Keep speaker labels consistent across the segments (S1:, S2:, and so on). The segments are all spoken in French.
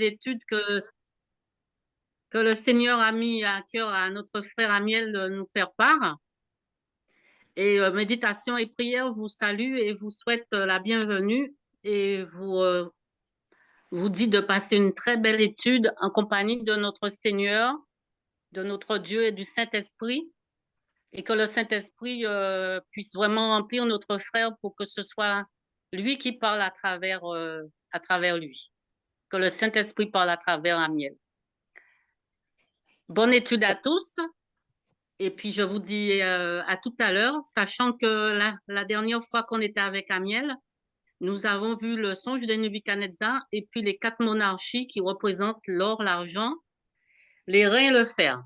S1: études que le Seigneur a mis à cœur à notre frère Amiel de nous faire part. Et méditation et prière vous salue et vous souhaite la bienvenue et vous dit de passer une très belle étude en compagnie de notre Seigneur, de notre Dieu et du Saint-Esprit, et que le Saint-Esprit puisse vraiment remplir notre frère pour que ce soit lui qui parle à travers lui, que le Saint-Esprit parle à travers Amiel. Bonne étude à tous. Et puis, je vous dis à tout à l'heure, sachant que la dernière fois qu'on était avec Amiel, nous avons vu le songe de Nebuchadnezzar et puis les 4 monarchies qui représentent l'or, l'argent, les reins et le fer.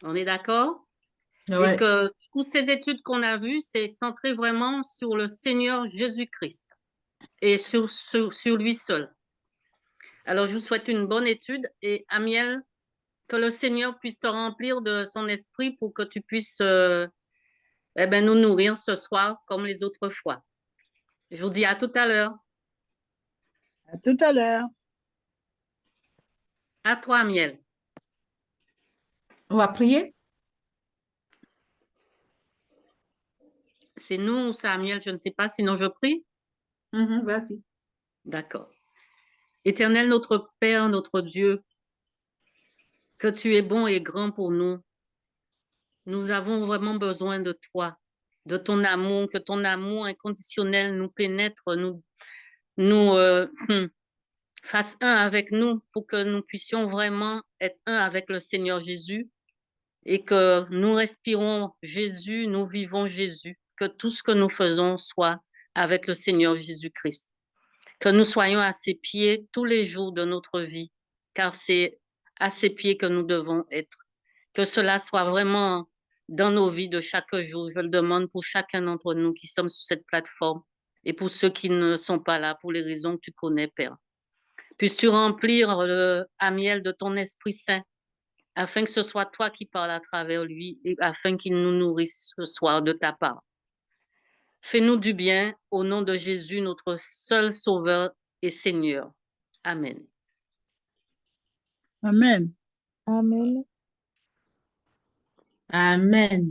S1: On est d'accord? Et
S2: Ouais.
S1: que toutes ces études qu'on a vues, c'est centré vraiment sur le Seigneur Jésus-Christ et sur lui seul. Alors, je vous souhaite une bonne étude et Amiel, que le Seigneur puisse te remplir de son esprit pour que tu puisses nous nourrir ce soir comme les autres fois. Je vous dis à tout à l'heure.
S3: À tout à l'heure.
S1: À toi, Amiel.
S2: On va prier?
S1: C'est nous ou c'est Amiel, je ne sais pas, sinon je prie.
S2: Vas-y.
S1: D'accord. Éternel, notre Père, notre Dieu, que tu es bon et grand pour nous. Nous avons vraiment besoin de toi, de ton amour, que ton amour inconditionnel nous pénètre, nous fasse un avec nous pour que nous puissions vraiment être un avec le Seigneur Jésus et que nous respirons Jésus, nous vivons Jésus, que tout ce que nous faisons soit avec le Seigneur Jésus-Christ. Que nous soyons à ses pieds tous les jours de notre vie, car c'est à ses pieds que nous devons être. Que cela soit vraiment dans nos vies de chaque jour. Je le demande pour chacun d'entre nous qui sommes sur cette plateforme et pour ceux qui ne sont pas là, pour les raisons que tu connais, Père. Puisses-tu remplir le Amiel de ton Esprit Saint, afin que ce soit toi qui parles à travers lui et afin qu'il nous nourrisse ce soir de ta part. Fais-nous du bien au nom de Jésus, notre seul Sauveur et Seigneur. Amen.
S3: Amen.
S4: Amen.
S2: Amen.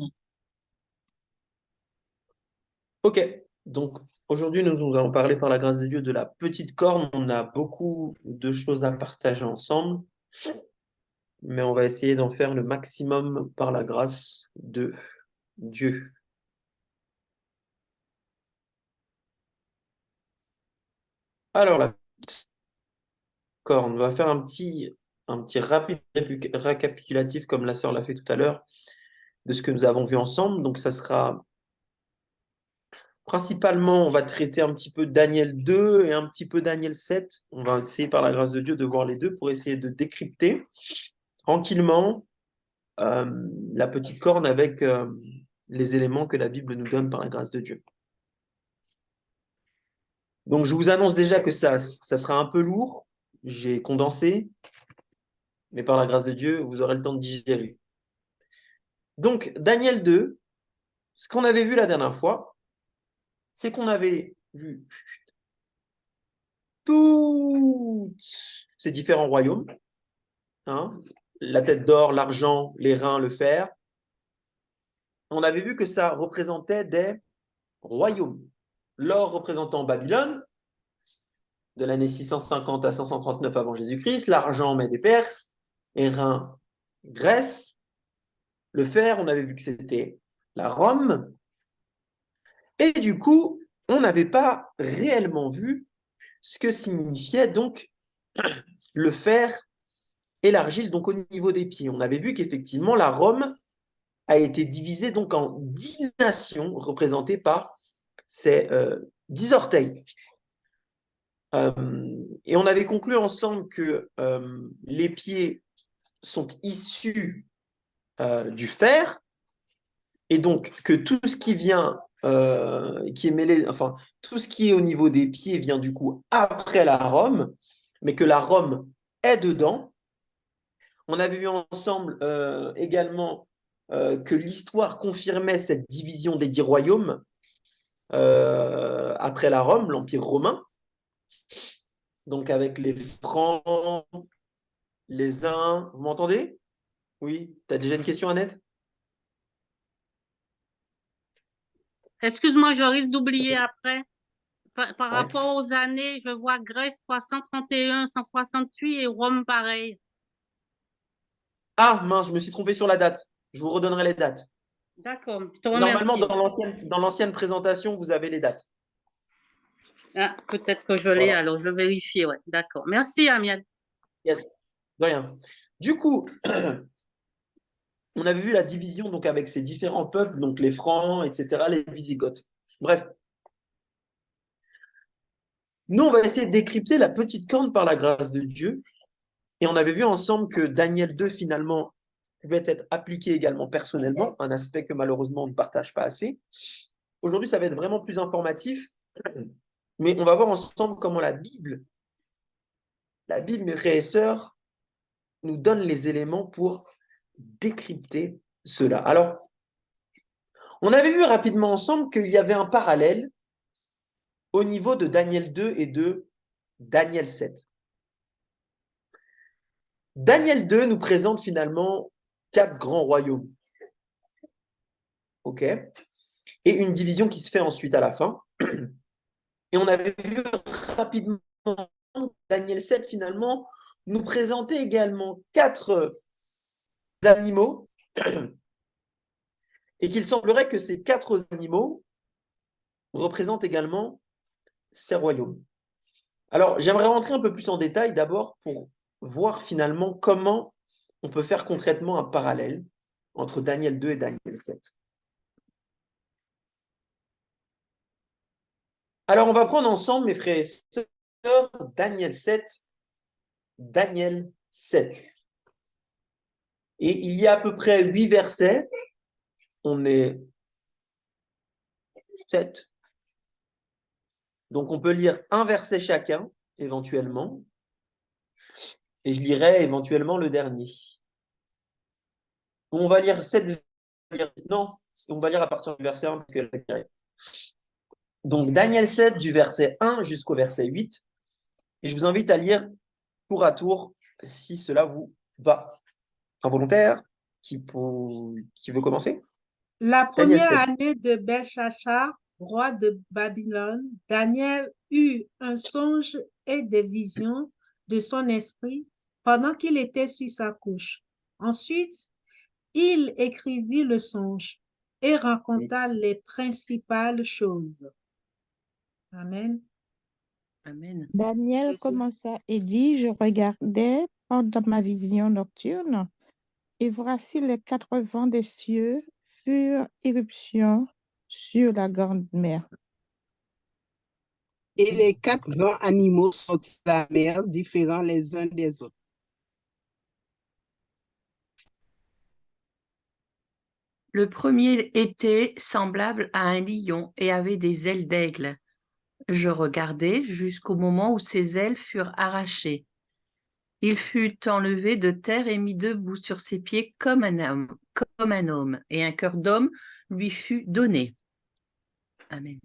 S5: Ok, donc aujourd'hui nous allons parler par la grâce de Dieu de la petite corne. On a beaucoup de choses à partager ensemble, mais on va essayer d'en faire le maximum par la grâce de Dieu. Alors la petite corne, on va faire un petit rapide récapitulatif comme la sœur l'a fait tout à l'heure de ce que nous avons vu ensemble. Donc ça sera principalement, on va traiter un petit peu Daniel 2 et un petit peu Daniel 7. On va essayer par la grâce de Dieu de voir les deux pour essayer de décrypter tranquillement la petite corne avec les éléments que la Bible nous donne par la grâce de Dieu. Donc je vous annonce déjà que ça sera un peu lourd. J'ai condensé, mais par la grâce de Dieu, vous aurez le temps de digérer. Donc Daniel 2, ce qu'on avait vu la dernière fois, c'est qu'on avait vu tous ces différents royaumes, hein, la tête d'or, l'argent, les reins, le fer. On avait vu que ça représentait des royaumes. L'or représentant Babylone, de l'année 650 à 539 avant Jésus-Christ, l'argent Mède et Perse, les reins Grèce, le fer, on avait vu que c'était la Rome. Et du coup, on n'avait pas réellement vu ce que signifiait donc le fer et l'argile donc au niveau des pieds. On avait vu qu'effectivement la Rome a été divisée donc en 10 nations représentées par ces 10 orteils. Et on avait conclu ensemble que les pieds sont issus du fer et donc que tout ce qui vient, qui est mêlé, enfin tout ce qui est au niveau des pieds vient du coup après la Rome, mais que la Rome est dedans. On avait vu ensemble également que l'histoire confirmait cette division des 10 royaumes après la Rome, l'Empire romain. Donc avec les francs, les uns. Vous m'entendez? Oui. Tu as déjà une question, Annette?
S1: Excuse-moi, je risque d'oublier après. Par
S5: Ouais.
S1: rapport aux années, je vois Grèce 331, 168 et Rome pareil.
S5: Ah, mince, je me suis trompé sur la date. Je vous redonnerai les dates.
S1: D'accord, je te
S5: Normalement,
S1: remercie.
S5: dans l'ancienne présentation, vous avez les dates.
S1: Ah, peut-être que je l'ai,
S5: Voilà.
S1: alors je vais vérifier. Ouais. D'accord. Merci, Amiel.
S5: Yes. De rien. Du coup, on avait vu la division donc, avec ces différents peuples, donc les Francs, etc., les Wisigoths. Bref. Nous, on va essayer de décrypter la petite corne par la grâce de Dieu. Et on avait vu ensemble que Daniel 2, finalement, pouvait être appliqué également personnellement, un aspect que malheureusement on ne partage pas assez. Aujourd'hui, ça va être vraiment plus informatif, mais on va voir ensemble comment mes frères et sœurs, nous donne les éléments pour décrypter cela. Alors, on avait vu rapidement ensemble qu'il y avait un parallèle au niveau de Daniel 2 et de Daniel 7. Daniel 2 nous présente finalement 4 grands royaumes. OK? Et une division qui se fait ensuite à la fin. Et on avait vu rapidement Daniel 7 finalement nous présentait également 4 animaux et qu'il semblerait que ces 4 animaux représentent également ces royaumes. Alors, j'aimerais rentrer un peu plus en détail d'abord pour voir finalement comment on peut faire concrètement un parallèle entre Daniel 2 et Daniel 7. Alors, on va prendre ensemble, mes frères et sœurs, Daniel 7, Daniel 7. Et il y a à peu près 8 versets. On est 7. Donc, on peut lire un verset chacun, éventuellement. Et je lirai éventuellement le dernier. On va lire 7. Non, on va lire à partir du verset 1. Parce que... Donc, Daniel 7, du verset 1 jusqu'au verset 8. Et je vous invite à lire tour à tour si cela vous va. Un volontaire qui veut commencer?
S2: La
S5: Daniel
S2: première
S5: 7.
S2: année de Belchassar, roi de Babylone, Daniel eut un songe et des visions de son esprit pendant qu'il était sur sa couche. Ensuite, il écrivit le songe et raconta les principales choses. Amen.
S1: Amen.
S4: Daniel
S2: Jésus.
S4: commença et dit, je regardais pendant ma vision nocturne, et voici les 4 vents des cieux furent éruption sur la grande mer.
S3: Et les 4 grands animaux sortis de la mer, différents les uns des autres.
S6: Le premier était semblable à un lion et avait des ailes d'aigle. Je regardai jusqu'au moment où ses ailes furent arrachées. Il fut enlevé de terre et mis debout sur ses pieds comme un homme, et un cœur d'homme lui fut donné. Amen.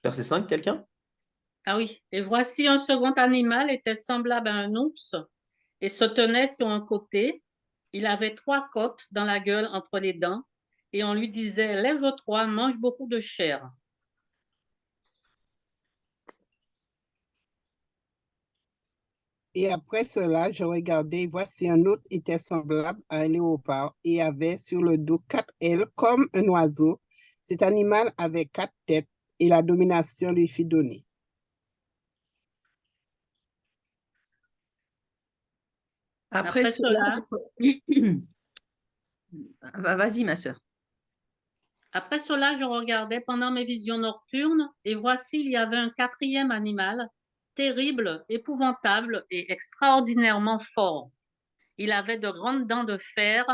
S5: Verset 5, quelqu'un?
S1: Ah oui. Et voici un second animal était semblable à un ours et se tenait sur un côté. Il avait 3 côtes dans la gueule entre les dents et on lui disait, lève-toi, mange beaucoup de chair.
S3: Et après cela, je regardais, et voici un autre était semblable à un léopard et avait sur le dos 4 ailes comme un oiseau. Cet animal avait 4 têtes et la domination lui fut donnée.
S6: Après cela, vas-y ma sœur.
S1: Après cela, je regardais pendant mes visions nocturnes, et voici, il y avait un 4e animal, terrible, épouvantable et extraordinairement fort. Il avait de grandes dents de fer,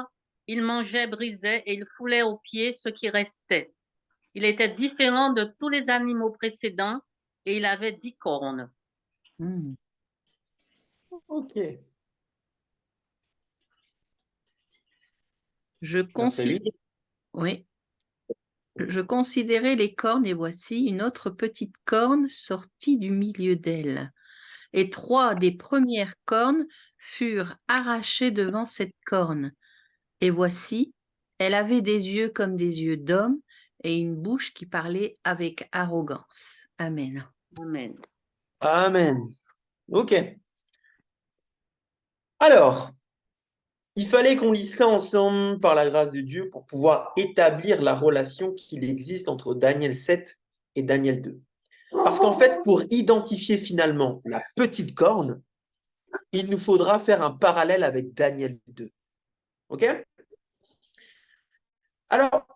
S1: il mangeait, brisait et il foulait aux pieds ce qui restait. Il était différent de tous les animaux précédents et il avait 10 cornes.
S5: Ok.
S6: Je
S5: Verset 8.
S6: considère, oui, je considérais les cornes et voici une autre petite corne sortie du milieu d'elle. Et 3 des premières cornes furent arrachées devant cette corne. Et voici, elle avait des yeux comme des yeux d'homme et une bouche qui parlait avec arrogance. Amen.
S1: Amen.
S5: Amen. Ok. Alors, il fallait qu'on lise ça ensemble par la grâce de Dieu pour pouvoir établir la relation qu'il existe entre Daniel 7 et Daniel 2. Parce qu'en fait, pour identifier finalement la petite corne, il nous faudra faire un parallèle avec Daniel 2. Ok? Alors,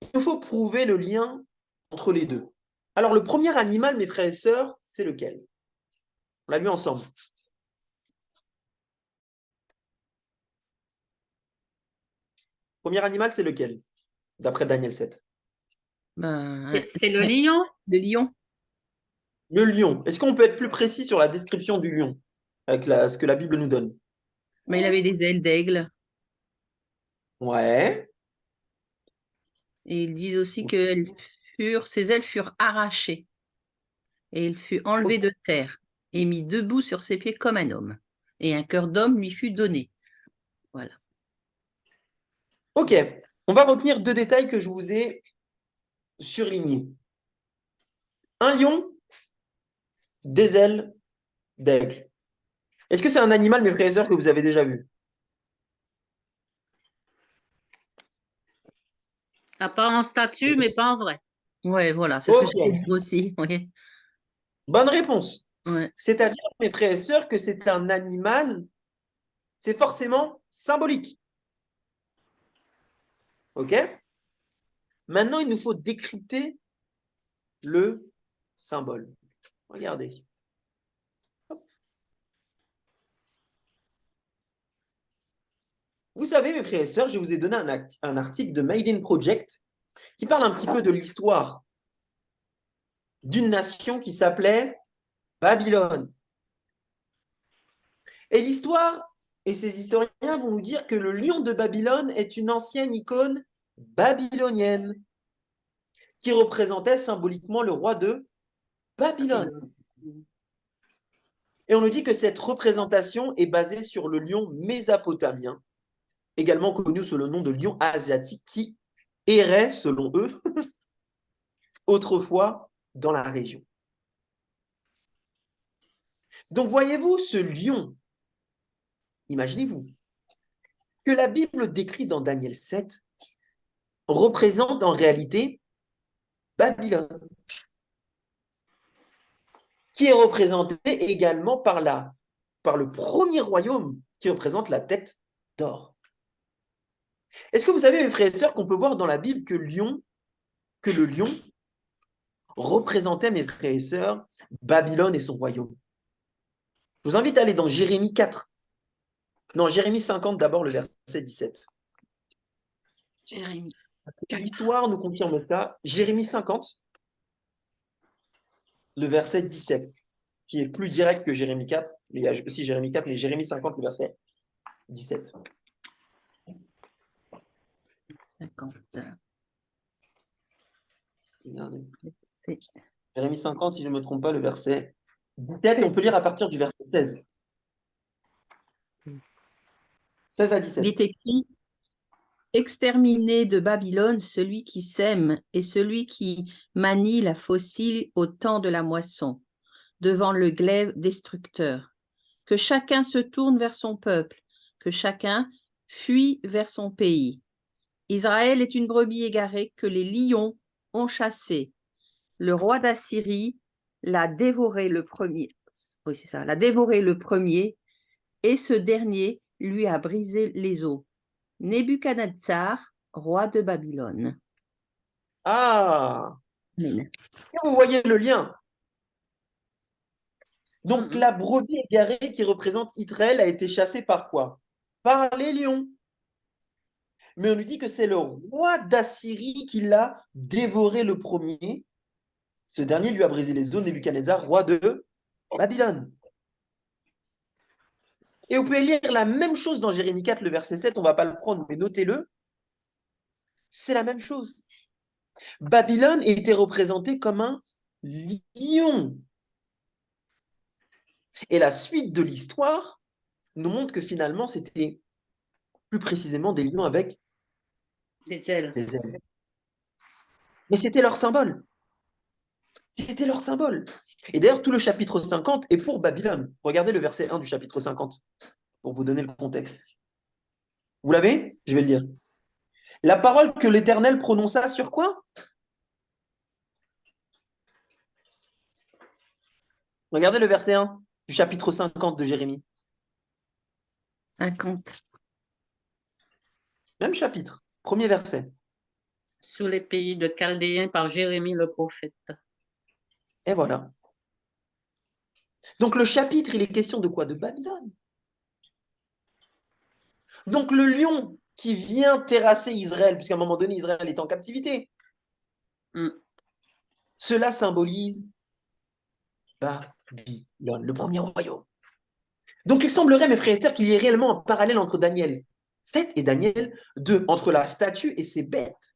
S5: il nous faut prouver le lien entre les deux. Alors, le premier animal, mes frères et sœurs, c'est lequel? On l'a vu ensemble. Premier animal, c'est lequel? D'après Daniel 7.
S1: C'est le lion?
S6: Le lion.
S5: Le lion. Est-ce qu'on peut être plus précis sur la description du lion avec ce que la Bible nous donne?
S6: Mais il avait des ailes d'aigle.
S5: Ouais.
S6: Et ils disent aussi que ses ailes furent arrachées. Et il fut enlevé de terre et mis debout sur ses pieds comme un homme. Et un cœur d'homme lui fut donné. Voilà.
S5: Ok. On va retenir 2 détails que je vous ai surlignés. Un lion, des ailes d'aigle. Est-ce que c'est un animal, mes frères et sœurs, que vous avez déjà vu?
S1: À part en statue, mais pas en vrai.
S6: Ouais, voilà, c'est ce que
S5: Ok.
S6: j'allais dire aussi. Oui.
S5: Bonne réponse.
S6: Ouais.
S5: C'est-à-dire, mes frères et sœurs, que c'est un animal, c'est forcément symbolique. Ok? Maintenant, il nous faut décrypter le symbole. Regardez. Hop. Vous savez, mes frères et sœurs, je vous ai donné un article de Made in Project qui parle un petit peu de l'histoire d'une nation qui s'appelait Babylone. Et l'histoire, et ces historiens vont nous dire que le lion de Babylone est une ancienne icône babylonienne qui représentait symboliquement le roi de Babylone. Et on nous dit que cette représentation est basée sur le lion mésopotamien, également connu sous le nom de lion asiatique, qui errait, selon eux, autrefois dans la région. Donc voyez-vous, ce lion, imaginez-vous, que la Bible décrit dans Daniel 7, représente en réalité Babylone, qui est représenté également par le premier royaume qui représente la tête d'or. Est-ce que vous savez, mes frères et sœurs, qu'on peut voir dans la Bible que le lion représentait, mes frères et sœurs, Babylone et son royaume? Je vous invite à aller dans Jérémie 4. Non, Jérémie 50 d'abord, le verset 17.
S6: Jérémie.
S5: L'histoire nous confirme ça. Jérémie 50, le verset 17, qui est plus direct que Jérémie 4. Il y a aussi Jérémie 4, mais Jérémie 50, le verset 17.
S6: 50.
S5: Regardez. Jérémie 50, si je ne me trompe pas, le verset 17, et on peut lire à partir du verset 16. 16 à 17.
S6: Il est écrit: exterminer de Babylone celui qui sème et celui qui manie la faucille au temps de la moisson, devant le glaive destructeur. Que chacun se tourne vers son peuple, que chacun fuit vers son pays. Israël est une brebis égarée que les lions ont chassée. Le roi d'Assyrie l'a dévoré le premier. Oui, c'est ça, l'a dévoré le premier, et ce dernier lui a brisé les os. Nebuchadnezzar, roi de Babylone.
S5: Ah,
S6: Amen.
S5: vous voyez le lien. Donc, la brebis égarée qui représente Israël a été chassée par quoi? Par les lions. Mais on nous dit que c'est le roi d'Assyrie qui l'a dévoré le premier. Ce dernier lui a brisé les os, Nebuchadnezzar, roi de Babylone. Et vous pouvez lire la même chose dans Jérémie 4, le verset 7, on ne va pas le prendre, mais notez-le. C'est la même chose. Babylone était représentée comme un lion. Et la suite de l'histoire nous montre que finalement, c'était plus précisément des lions avec
S1: Des ailes.
S5: des ailes. Mais c'était leur symbole. C'était leur symbole. Et d'ailleurs, tout le chapitre 50 est pour Babylone. Regardez le verset 1 du chapitre 50, pour vous donner le contexte. Vous l'avez? Je vais le lire. La parole que l'Éternel prononça sur quoi? Regardez le verset 1 du chapitre 50 de Jérémie.
S6: 50.
S5: Même chapitre, premier verset.
S1: Sur les pays de Chaldéens par Jérémie le prophète.
S5: Et voilà. Donc le chapitre, il est question de quoi? De Babylone. Donc le lion qui vient terrasser Israël, puisqu'à un moment donné, Israël est en captivité. Cela symbolise Babylone, le premier royaume. Donc il semblerait, mes frères et sœurs, qu'il y ait réellement un parallèle entre Daniel 7 et Daniel 2, entre la statue et ses bêtes,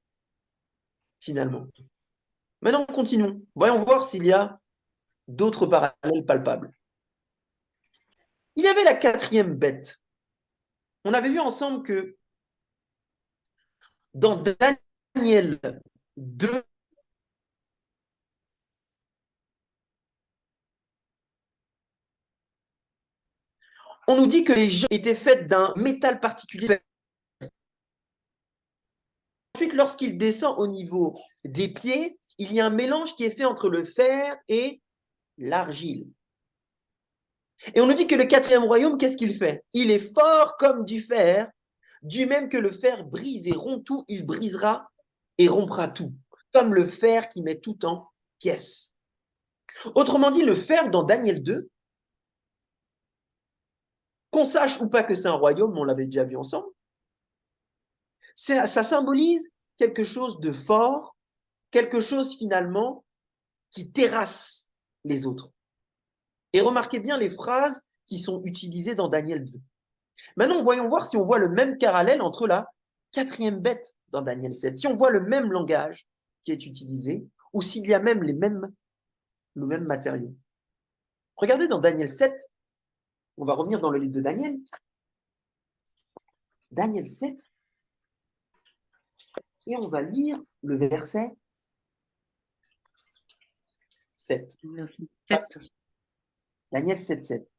S5: finalement. Maintenant, continuons. Voyons voir s'il y a d'autres parallèles palpables. Il y avait la quatrième bête. On avait vu ensemble que dans Daniel 2, on nous dit que les gens étaient faits d'un métal particulier. Ensuite, lorsqu'il descend au niveau des pieds, il y a un mélange qui est fait entre le fer et l'argile. Et on nous dit que le quatrième royaume, qu'est-ce qu'il fait? Il est fort comme du fer, du même que le fer brise et rompt tout, il brisera et rompra tout, comme le fer qui met tout en pièces. Autrement dit, le fer dans Daniel 2, qu'on sache ou pas que c'est un royaume, on l'avait déjà vu ensemble, ça symbolise quelque chose de fort, quelque chose finalement qui terrasse les autres. Et remarquez bien les phrases qui sont utilisées dans Daniel 2. Maintenant, voyons voir si on voit le même parallèle entre la quatrième bête dans Daniel 7, si on voit le même langage qui est utilisé, ou s'il y a même le même matériau. Regardez dans Daniel 7, on va revenir dans le livre de Daniel. Daniel 7, et on va lire le verset 7.
S1: Verset 7.
S5: Daniel 7, 7.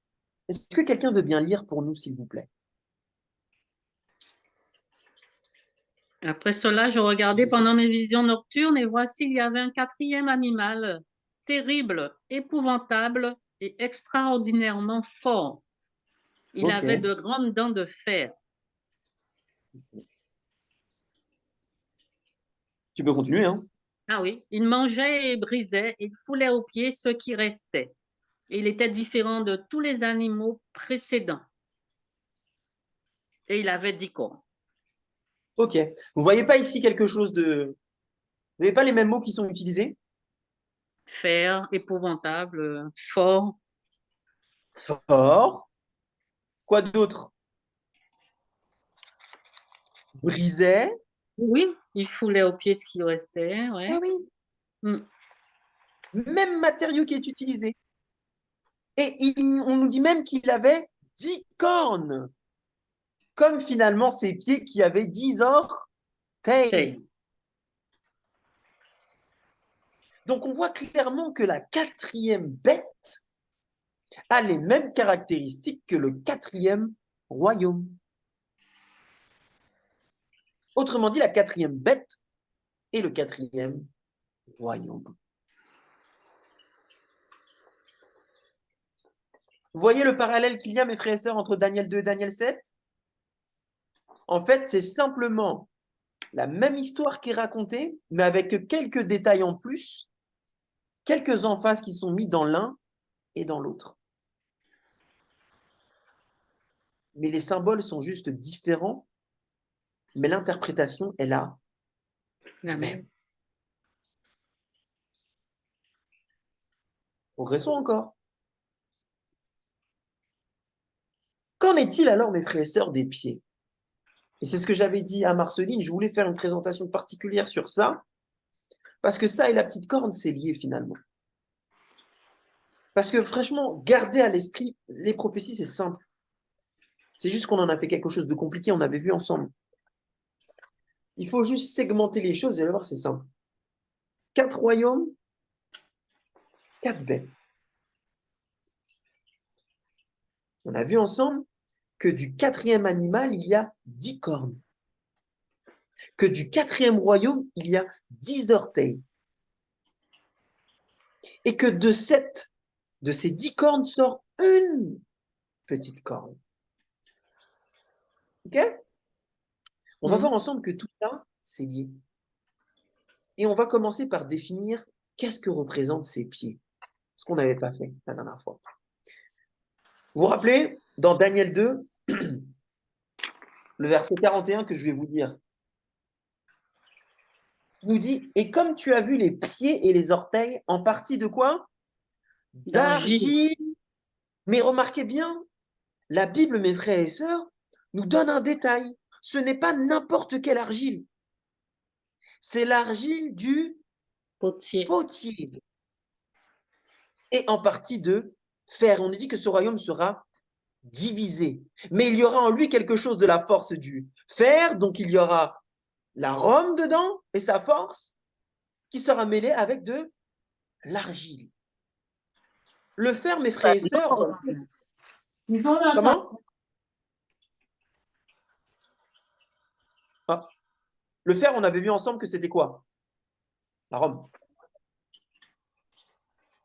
S5: Est-ce que quelqu'un veut bien lire pour nous, s'il vous plaît?
S1: Après cela, je regardais pendant mes visions nocturnes et voici, il y avait un quatrième animal, terrible, épouvantable et extraordinairement fort. Il avait de grandes dents de fer.
S5: Tu peux continuer, hein?
S1: Ah oui, il mangeait et brisait, il foulait aux pieds ceux qui restaient. Et il était différent de tous les animaux précédents. Et il avait 10 cornes.
S5: Ok. Vous voyez pas ici quelque chose de... Vous n'avez pas les mêmes mots qui sont utilisés?
S1: Fer, épouvantable, fort.
S5: Fort. Quoi d'autre? Brisait.
S1: Oui, il foulait aux pieds ce qui restait. Ouais.
S5: Ah oui. Même matériau qui est utilisé. Et on nous dit même qu'il avait 10 cornes. Comme finalement ses pieds qui avaient 10 orteils. Donc on voit clairement que la quatrième bête a les mêmes caractéristiques que le quatrième royaume. Autrement dit, la quatrième bête est le quatrième royaume. Vous voyez le parallèle qu'il y a, mes frères et sœurs, entre Daniel 2 et Daniel 7? En fait, c'est simplement la même histoire qui est racontée, mais avec quelques détails en plus, quelques emphases qui sont mis dans l'un et dans l'autre. Mais les symboles sont juste différents, mais l'interprétation est la même. Progressons encore. Qu'en est-il alors, mes frères et sœurs, des pieds? Et c'est ce que j'avais dit à Marceline, je voulais faire une présentation particulière sur ça, parce que ça et la petite corne, c'est lié finalement. Parce que franchement, garder à l'esprit les prophéties, c'est simple. C'est juste qu'on en a fait quelque chose de compliqué, on avait vu ensemble. Il faut juste segmenter les choses et allez voir, c'est simple. 4 royaumes, 4 bêtes. On a vu ensemble que du 4e animal, il y a 10 cornes. Que du 4e royaume, il y a 10 orteils. Et que de ces 10 cornes sort une petite corne. Ok? On va voir ensemble que tout ça, c'est lié. Et on va commencer par définir qu'est-ce que représentent ces pieds. Ce qu'on n'avait pas fait la dernière fois. Vous vous rappelez, dans Daniel 2, le verset 41 que je vais vous dire, il nous dit, et comme tu as vu les pieds et les orteils, en partie de quoi? D'argile. Mais remarquez bien, la Bible, mes frères et sœurs, nous donne un détail. Ce n'est pas n'importe quelle argile. C'est l'argile du
S1: Potier.
S5: Et en partie de fer. On nous dit que ce royaume sera divisé. Mais il y aura en lui quelque chose de la force du fer, donc il y aura la Rome dedans et sa force qui sera mêlée avec de l'argile. Le fer, mes frères et sœurs, comment? Ah. Le fer, on avait vu ensemble que c'était quoi? La Rome.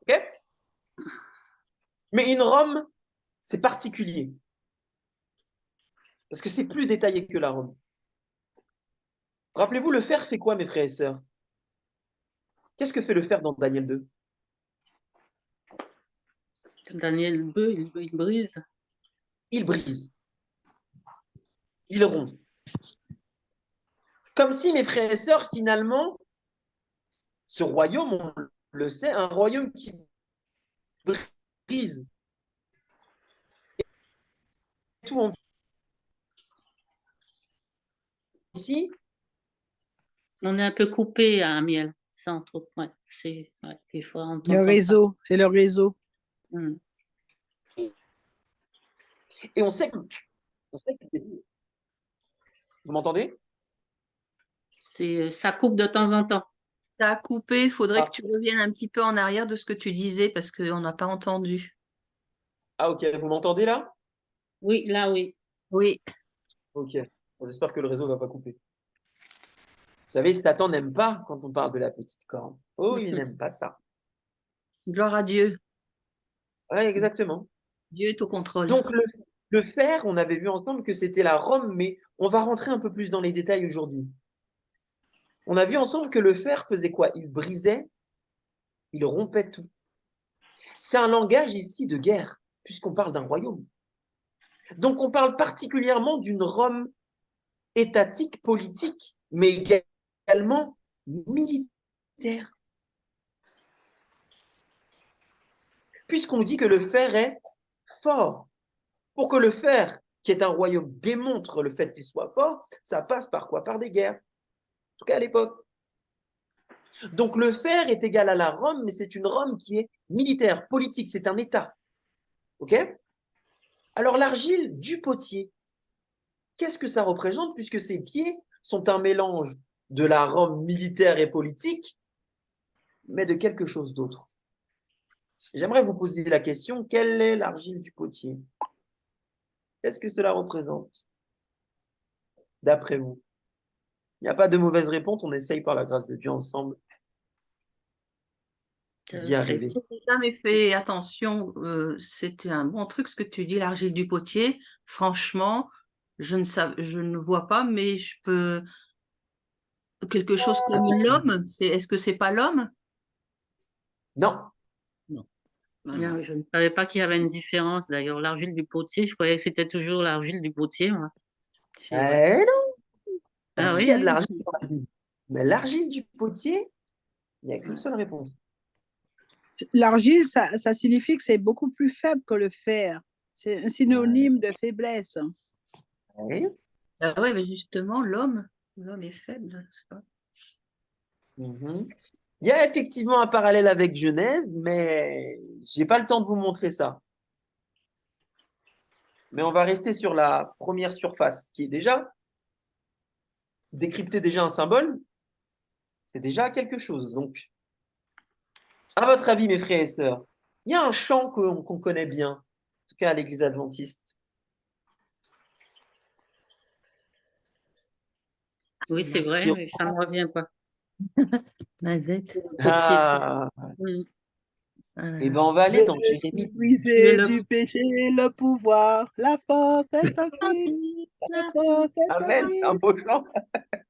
S5: Ok? Mais une Rome, c'est particulier. Parce que c'est plus détaillé que la Rome. Rappelez-vous, le fer fait quoi, mes frères et sœurs? Qu'est-ce que fait le fer dans Daniel 2?
S1: Daniel 2, il brise.
S5: Il brise. Il rompt. Comme si, mes frères et sœurs, finalement, ce royaume, on le sait, un royaume qui brise. Et tout en ici.
S1: On est un peu coupé à Amiel. Ça, entre autres, ouais, c'est des fois on
S7: Le
S1: t'entend
S7: réseau, c'est le réseau.
S1: pas.
S5: Et on sait que c'est... Vous m'entendez?
S1: Ça coupe de temps en temps.
S6: Ça a coupé, il faudrait
S5: Ah.
S6: que tu reviennes un petit peu en arrière de ce que tu disais parce qu'on n'a pas entendu.
S5: Ah, ok. Vous m'entendez là?
S1: Oui, là, oui.
S6: Oui.
S5: Ok. Bon, j'espère que le réseau ne va pas couper. Vous savez, Satan n'aime pas quand on parle de la petite corne. Oh, il n'aime pas ça.
S6: Gloire à Dieu.
S5: Ouais, exactement.
S6: Dieu est au contrôle.
S5: Donc, le fer, on avait vu ensemble que c'était la Rome, mais on va rentrer un peu plus dans les détails aujourd'hui. On a vu ensemble que le fer faisait quoi? Il brisait, il rompait tout. C'est un langage ici de guerre, puisqu'on parle d'un royaume. Donc, on parle particulièrement d'une Rome étatique, politique, mais également militaire. Puisqu'on nous dit que le fer est fort. Pour que le fer, qui est un royaume, démontre le fait qu'il soit fort, ça passe par quoi? Par des guerres. En tout cas à l'époque. Donc le fer est égal à la Rome, mais c'est une Rome qui est militaire, politique, c'est un État. Ok? Alors l'argile du potier, qu'est-ce que ça représente puisque ses pieds sont un mélange de la Rome militaire et politique, mais de quelque chose d'autre? J'aimerais vous poser la question, quelle est l'argile du potier? Qu'est-ce que cela représente, d'après vous? Il n'y a pas de mauvaise réponse, on essaye par la grâce de Dieu ensemble d'y arriver.
S6: Je n'ai jamais fait attention, c'était un bon truc ce que tu dis, l'argile du potier. Franchement, je ne vois pas, mais je peux. Quelque chose comme l'homme, est-ce que c'est pas l'homme?
S5: Non,
S1: Non, je ne savais pas qu'il y avait une différence. D'ailleurs, l'argile du potier, je croyais que c'était toujours l'argile du potier, moi.
S5: non. Parce
S1: Ah
S5: qu'il y a
S1: oui,
S5: de l'argile dans la Bible. Mais l'argile du potier, il n'y a qu'une seule réponse.
S7: L'argile, ça signifie que c'est beaucoup plus faible que le fer. C'est un synonyme de faiblesse.
S5: Oui.
S6: Ah ouais, mais justement, l'homme est faible. Je sais pas.
S5: Mhm. Il y a effectivement un parallèle avec Genèse, mais j'ai pas le temps de vous montrer ça. Mais on va rester sur la première surface, qui est déjà décrypter déjà un symbole, c'est déjà quelque chose. Donc, à votre avis, mes frères et sœurs, il y a un chant qu'on connaît bien, en tout cas à l'église adventiste.
S1: Oui, c'est vrai, mais ça ne me revient pas.
S6: Mazette.
S5: Ah,
S1: Mm.
S5: et ben on va aller dans
S3: Je suis
S5: Jérémie.
S3: brisé
S1: le-
S3: du péché, le pouvoir, la force est en Christ, la force est en
S5: Amen, c'est un
S3: Christ.
S5: beau chant.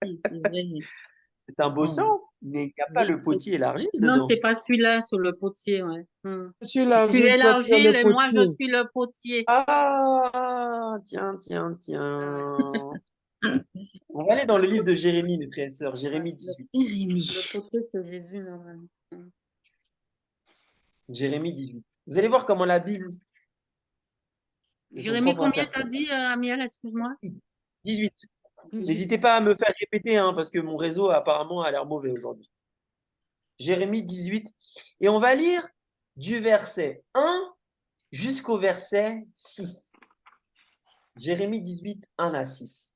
S6: Oui, c'est vrai.
S5: C'est un beau
S6: Oh,
S5: chant, mais il n'y a pas
S6: oui,
S5: le potier et l'argile
S1: Non,
S5: dedans.
S1: c'était pas celui-là sur le potier, ouais. Mm.
S4: Sur
S1: Tu
S4: l'argile
S1: es
S4: pour faire
S1: l'argile
S4: le
S1: et moi je
S4: potier.
S1: suis le potier.
S5: Ah, tiens. On va aller dans le livre de Jérémie, mes frères et sœurs, Jérémie 18.
S6: Jérémie.
S1: Le potier, c'est Jésus, normalement. Mm.
S5: Jérémie 18. Vous allez voir comment la Bible est son
S1: Jérémie,
S5: propre
S1: combien t'as
S5: interprète.
S1: dit, Amiel, excuse-moi?
S5: 18.
S1: 18.
S5: N'hésitez pas à me faire répéter, hein, parce que mon réseau apparemment a l'air mauvais aujourd'hui. Jérémie 18. Et on va lire du verset 1 jusqu'au verset 6. Jérémie 18, 1 à 6.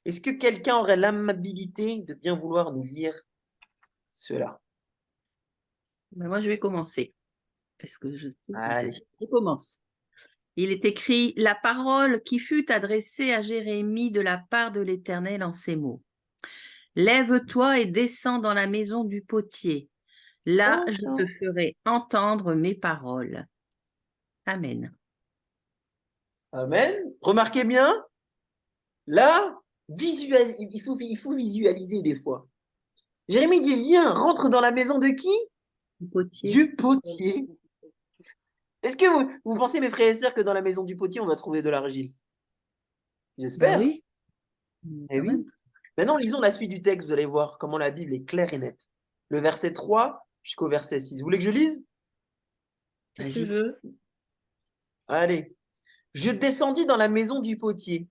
S5: Est-ce que quelqu'un aurait l'amabilité de bien vouloir nous lire cela?
S6: Ben, moi, je vais commencer. Parce que je trouve que
S5: Allez.
S6: je commence. Il est écrit: La parole qui fut adressée à Jérémie de la part de l'Éternel en ces mots. Lève-toi et descends dans la maison du potier. Là, je te ferai entendre mes paroles. Amen.
S5: Amen. Remarquez bien, là, il faut visualiser des fois. Jérémie dit, viens, rentre dans la maison de qui?
S6: Du potier.
S5: Du potier. Est-ce que vous pensez, mes frères et sœurs, que dans la maison du potier, on va trouver de l'argile? J'espère.
S6: Ben oui.
S5: Eh
S6: Quand
S5: oui.
S6: même.
S5: Maintenant, lisons la suite du texte, vous allez voir comment la Bible est claire et nette. Le verset 3 jusqu'au verset 6. Vous voulez que je lise?
S1: Si tu
S6: Vas-y.
S1: veux.
S5: Allez. Je descendis dans la maison du potier,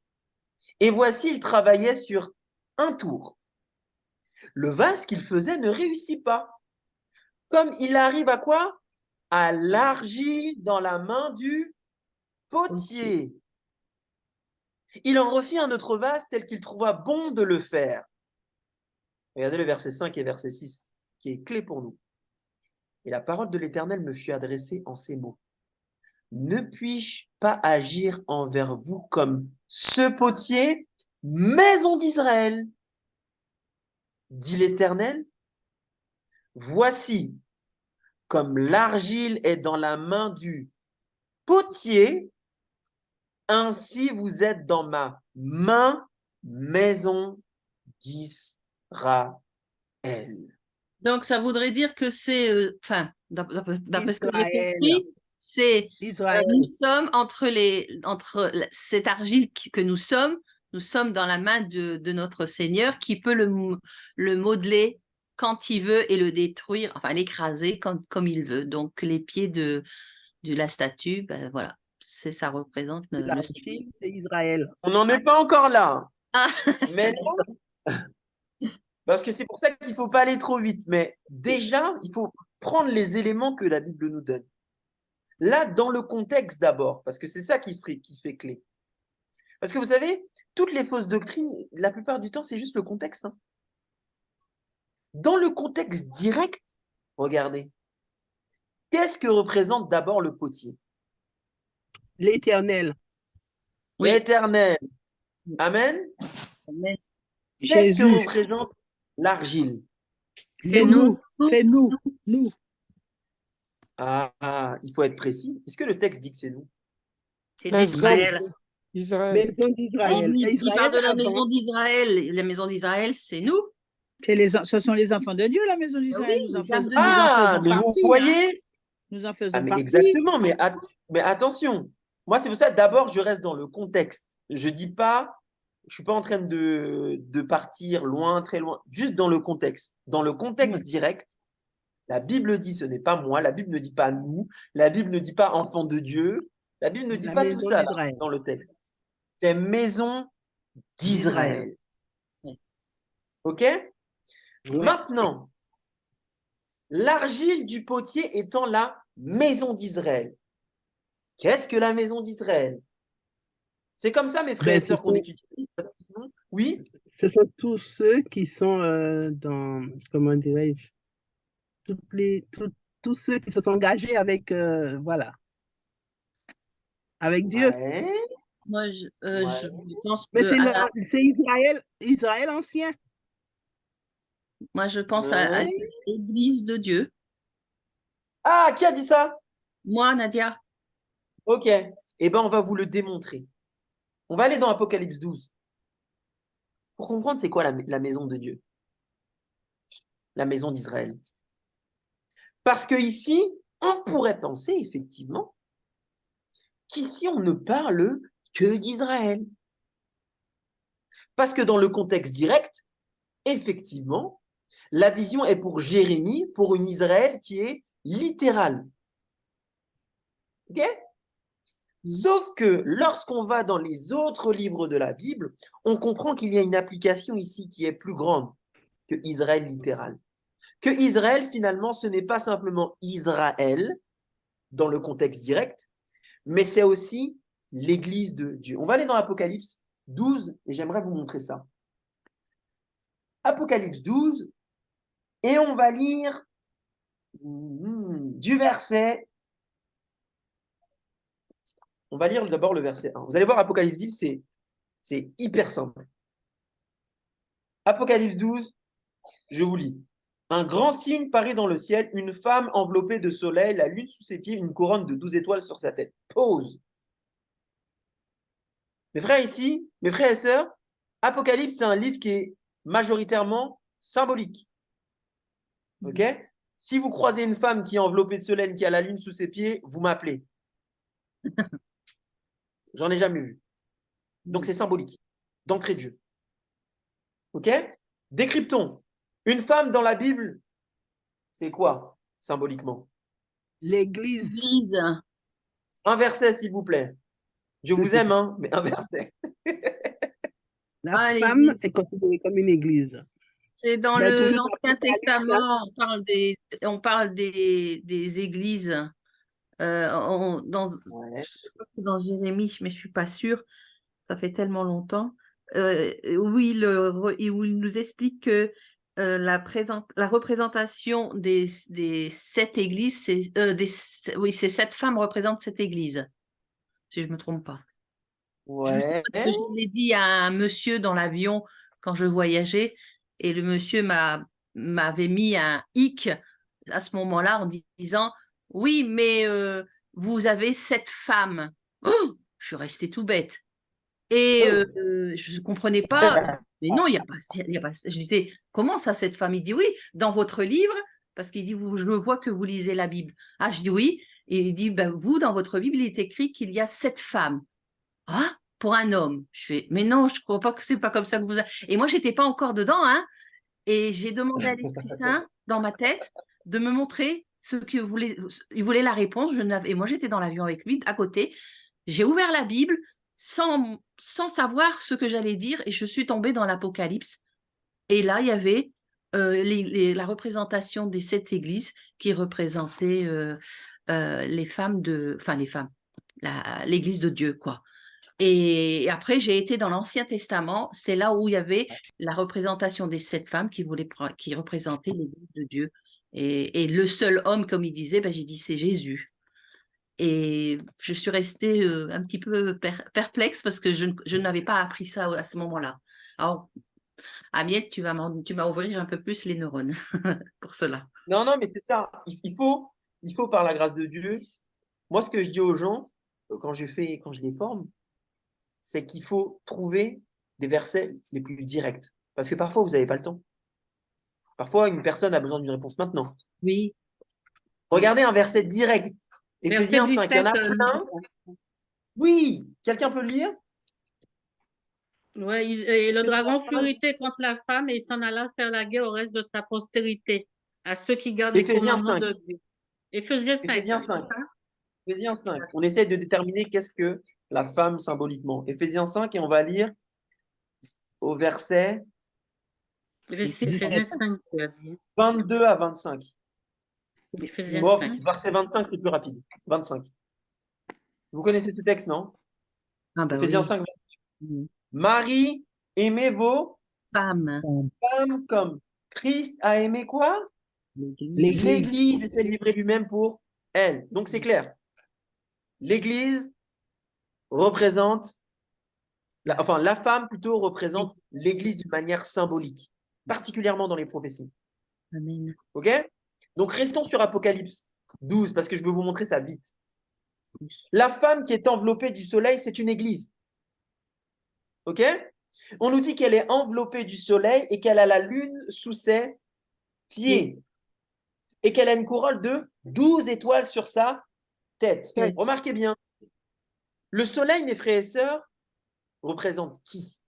S5: et voici, il travaillait sur un tour. Le vase qu'il faisait ne réussit pas. Comme il arrive à quoi? À l'argile dans la main du potier. Il en refit un autre vase tel qu'il trouva bon de le faire. Regardez le verset 5 et verset 6, qui est clé pour nous. Et la parole de l'Éternel me fut adressée en ces mots. Ne puis-je pas agir envers vous comme ce potier, maison d'Israël? Dit l'Éternel. Voici, comme l'argile est dans la main du potier, ainsi vous êtes dans ma main, maison d'Israël.
S6: Donc, ça voudrait dire que c'est, enfin, d'après ce que j'ai
S3: Israël.
S6: compris, c'est
S3: Israël.
S6: nous sommes cette argile que nous sommes dans la main de notre Seigneur qui peut le modeler quand il veut et le détruire, enfin l'écraser comme il veut. Donc, les pieds de la statue, ben voilà, ça représente le Seigneur.
S3: L'argile, c'est Israël.
S5: On n'en est pas encore là.
S6: Ah,
S5: Mais non, parce que c'est pour ça qu'il ne faut pas aller trop vite. Mais déjà, il faut prendre les éléments que la Bible nous donne. Là, dans le contexte d'abord, parce que c'est ça qui fait clé. Parce que vous savez, toutes les fausses doctrines, la plupart du temps, c'est juste le contexte. Hein. Dans le contexte direct, regardez, qu'est-ce que représente d'abord le potier?
S3: L'Éternel.
S6: Oui.
S5: L'Éternel. Amen.
S6: Amen.
S5: Qu'est-ce que
S3: Jésus.
S5: représente l'argile?
S1: C'est nous.
S7: C'est nous. Nous.
S5: Ah, il faut être précis. Est-ce que le texte dit que c'est nous?
S1: C'est
S4: Les
S1: d'Israël.
S4: hommes d'Israël.
S3: Maison d'Israël.
S6: Il
S3: Israël
S6: parle de la
S3: avant.
S6: maison d'Israël. La maison d'Israël, c'est nous.
S7: Ce sont les enfants de Dieu, la maison d'Israël.
S6: oui,
S7: Nous en
S6: les âmes
S7: faisons,
S6: de
S7: nous en
S5: Ah,
S7: faisons
S5: mais vous
S7: partie. Hein.
S5: voyez?
S7: Nous en
S5: Ah,
S7: faisons
S5: mais
S7: partie.
S5: exactement, mais attention. Moi, c'est pour ça, d'abord, je reste dans le contexte. Je dis pas, je suis pas en train de partir loin, très loin, juste dans le contexte. Dans le contexte direct, la Bible dit ce n'est pas moi, la Bible ne dit pas nous, la Bible ne dit pas enfant de Dieu, La Bible ne dit
S3: La
S5: pas tout
S3: maison
S5: ça là,
S3: d'Israël.
S5: dans le texte. C'est maison d'Israël. OK?
S3: Ouais.
S5: Maintenant, l'argile du potier étant la maison d'Israël. Qu'est-ce que la maison d'Israël? C'est comme ça, mes frères
S3: Ben,
S5: et sœurs, qu'on étudie. Oui?
S3: ce sont tous ceux qui sont dans, comment dirais-je, tous ceux qui se sont engagés avec, voilà, avec Dieu.
S5: Ouais.
S6: Moi, je
S5: Ouais.
S6: pense
S3: Mais
S6: que
S3: c'est Israël, Israël ancien.
S6: moi, je pense à
S5: Ouais.
S6: l'Église de Dieu.
S5: Ah, qui a dit ça?
S6: Moi, Nadia,
S5: OK. Eh bien, on va vous le démontrer. On va aller dans Apocalypse 12 pour comprendre c'est quoi la maison de Dieu, la maison d'Israël. Parce que ici, on pourrait penser effectivement qu'ici, on ne parle que d'Israël. Parce que dans le contexte direct, effectivement, la vision est pour Jérémie, pour une Israël qui est littérale. OK? Sauf que lorsqu'on va dans les autres livres de la Bible, on comprend qu'il y a une application ici qui est plus grande que Israël littéral. Que Israël, finalement, ce n'est pas simplement Israël dans le contexte direct, mais c'est aussi l'Église de Dieu. On va aller dans Apocalypse 12 et j'aimerais vous montrer ça. Apocalypse 12 et on va lire du verset. On va lire d'abord le verset 1. Vous allez voir, Apocalypse 10, c'est hyper simple. Apocalypse 12, je vous lis. Un grand signe paraît dans le ciel, une femme enveloppée de soleil, la lune sous ses pieds, une couronne de 12 étoiles sur sa tête. Pause. Mes frères ici, mes frères et sœurs, Apocalypse, c'est un livre qui est majoritairement symbolique. OK? Si vous croisez une femme qui est enveloppée de soleil, qui a la lune sous ses pieds, vous m'appelez. J'en ai jamais vu. Donc, c'est symbolique, d'entrée de jeu. OK? Décryptons. Une femme dans la Bible, c'est quoi, symboliquement?
S3: L'église.
S6: Église.
S5: Un verset, s'il vous plaît. Je vous aime, hein, mais un verset.
S3: La
S6: Ah,
S3: femme
S6: l'église.
S3: est considérée comme une église.
S6: C'est dans
S3: Ben, toujours dans
S6: l'Ancien
S3: l'Apocalypse, hein.
S6: Testament, on parle des églises. Dans,
S5: Ouais.
S6: je crois que c'est dans Jérémie, mais je ne suis pas sûre. Ça fait tellement longtemps. Où il nous explique que la représentation des 7 églises, ces 7 femmes représentent cette église, si je ne me trompe pas. Je me souviens
S5: Ouais.
S6: parce que je l'ai dit à un monsieur dans l'avion quand je voyageais, et le monsieur m'avait mis un hic à ce moment-là en disant oui, mais vous avez 7 femmes. Oh, je suis restée tout bête. Et je ne comprenais pas. Mais non, il y a pas. Je disais, comment ça, cette femme? Il dit oui, dans votre livre, parce qu'il dit, je vois que vous lisez la Bible. Ah, je dis oui. Et il dit, ben, vous, dans votre Bible, il est écrit qu'il y a 7 femmes. Ah, pour un homme. Je fais, mais non, je ne crois pas que c'est pas comme ça que vous. Et moi, je n'étais pas encore dedans, hein. Et j'ai demandé à l'Esprit Saint, dans ma tête, de me montrer ce que voulait. Il voulait la réponse. Et moi, j'étais dans l'avion avec lui, à côté. J'ai ouvert la Bible sans savoir ce que j'allais dire et je suis tombée dans l'Apocalypse. Et là, il y avait la représentation des 7 églises qui représentaient les femmes l'église de Dieu, quoi. Et après, j'ai été dans l'Ancien Testament. C'est là où il y avait la représentation des 7 femmes qui représentaient l'église de Dieu. Et le seul homme, comme il disait, ben, j'ai dit, c'est Jésus. Et je suis restée un petit peu perplexe parce que je n'avais pas appris ça à ce moment-là. Alors, Amiette, tu vas ouvrir un peu plus les neurones pour cela.
S5: Non, non, mais c'est ça. Il faut, par la grâce de Dieu, moi, ce que je dis aux gens, quand je les forme, c'est qu'il faut trouver des versets les plus directs. Parce que parfois, vous n'avez pas le temps. Parfois, une personne a besoin d'une réponse maintenant.
S6: Oui.
S5: Regardez un verset direct.
S1: Verset
S5: Éphésiens 5, il y en a
S1: 17.
S5: plein. Oui, quelqu'un peut le lire?
S1: Ouais, et le dragon fut irrité contre la femme et il s'en alla faire la guerre au reste de sa postérité, à ceux qui gardent les
S5: Éphésiens
S1: commandements
S5: 5.
S1: de Dieu. Éphésiens 5,
S5: Éphésiens
S1: c'est
S5: 5.
S1: ça?
S5: Éphésiens 5. On essaie de déterminer qu'est-ce que la femme symboliquement. Éphésiens 5, et on va lire au verset
S1: Éphésiens 5, tu as dit.
S5: 22 à 25.
S1: Éphésiens
S5: Bon,
S1: 5.
S5: verset 25, c'est plus rapide. 25. Vous connaissez ce texte, non?
S6: Ah bah
S5: Éphésiens
S6: oui.
S5: 5.
S6: Mm.
S5: Marie, aimez vos
S6: Femme.
S5: femmes comme Christ a aimé quoi?
S3: L'Église.
S5: L'Église et s'est livré lui-même pour elle. Donc c'est clair. L'Église représente, la femme plutôt représente l'Église d'une manière symbolique, particulièrement dans les prophéties.
S6: Amen.
S5: Ok? Donc restons sur Apocalypse 12 parce que je veux vous montrer ça vite. La femme qui est enveloppée du soleil, c'est une église. Ok? On nous dit qu'elle est enveloppée du soleil et qu'elle a la lune sous ses pieds. Et qu'elle a une couronne de 12 étoiles sur sa tête.
S3: Tête.
S5: Remarquez bien, le soleil, mes frères et sœurs, représente qui?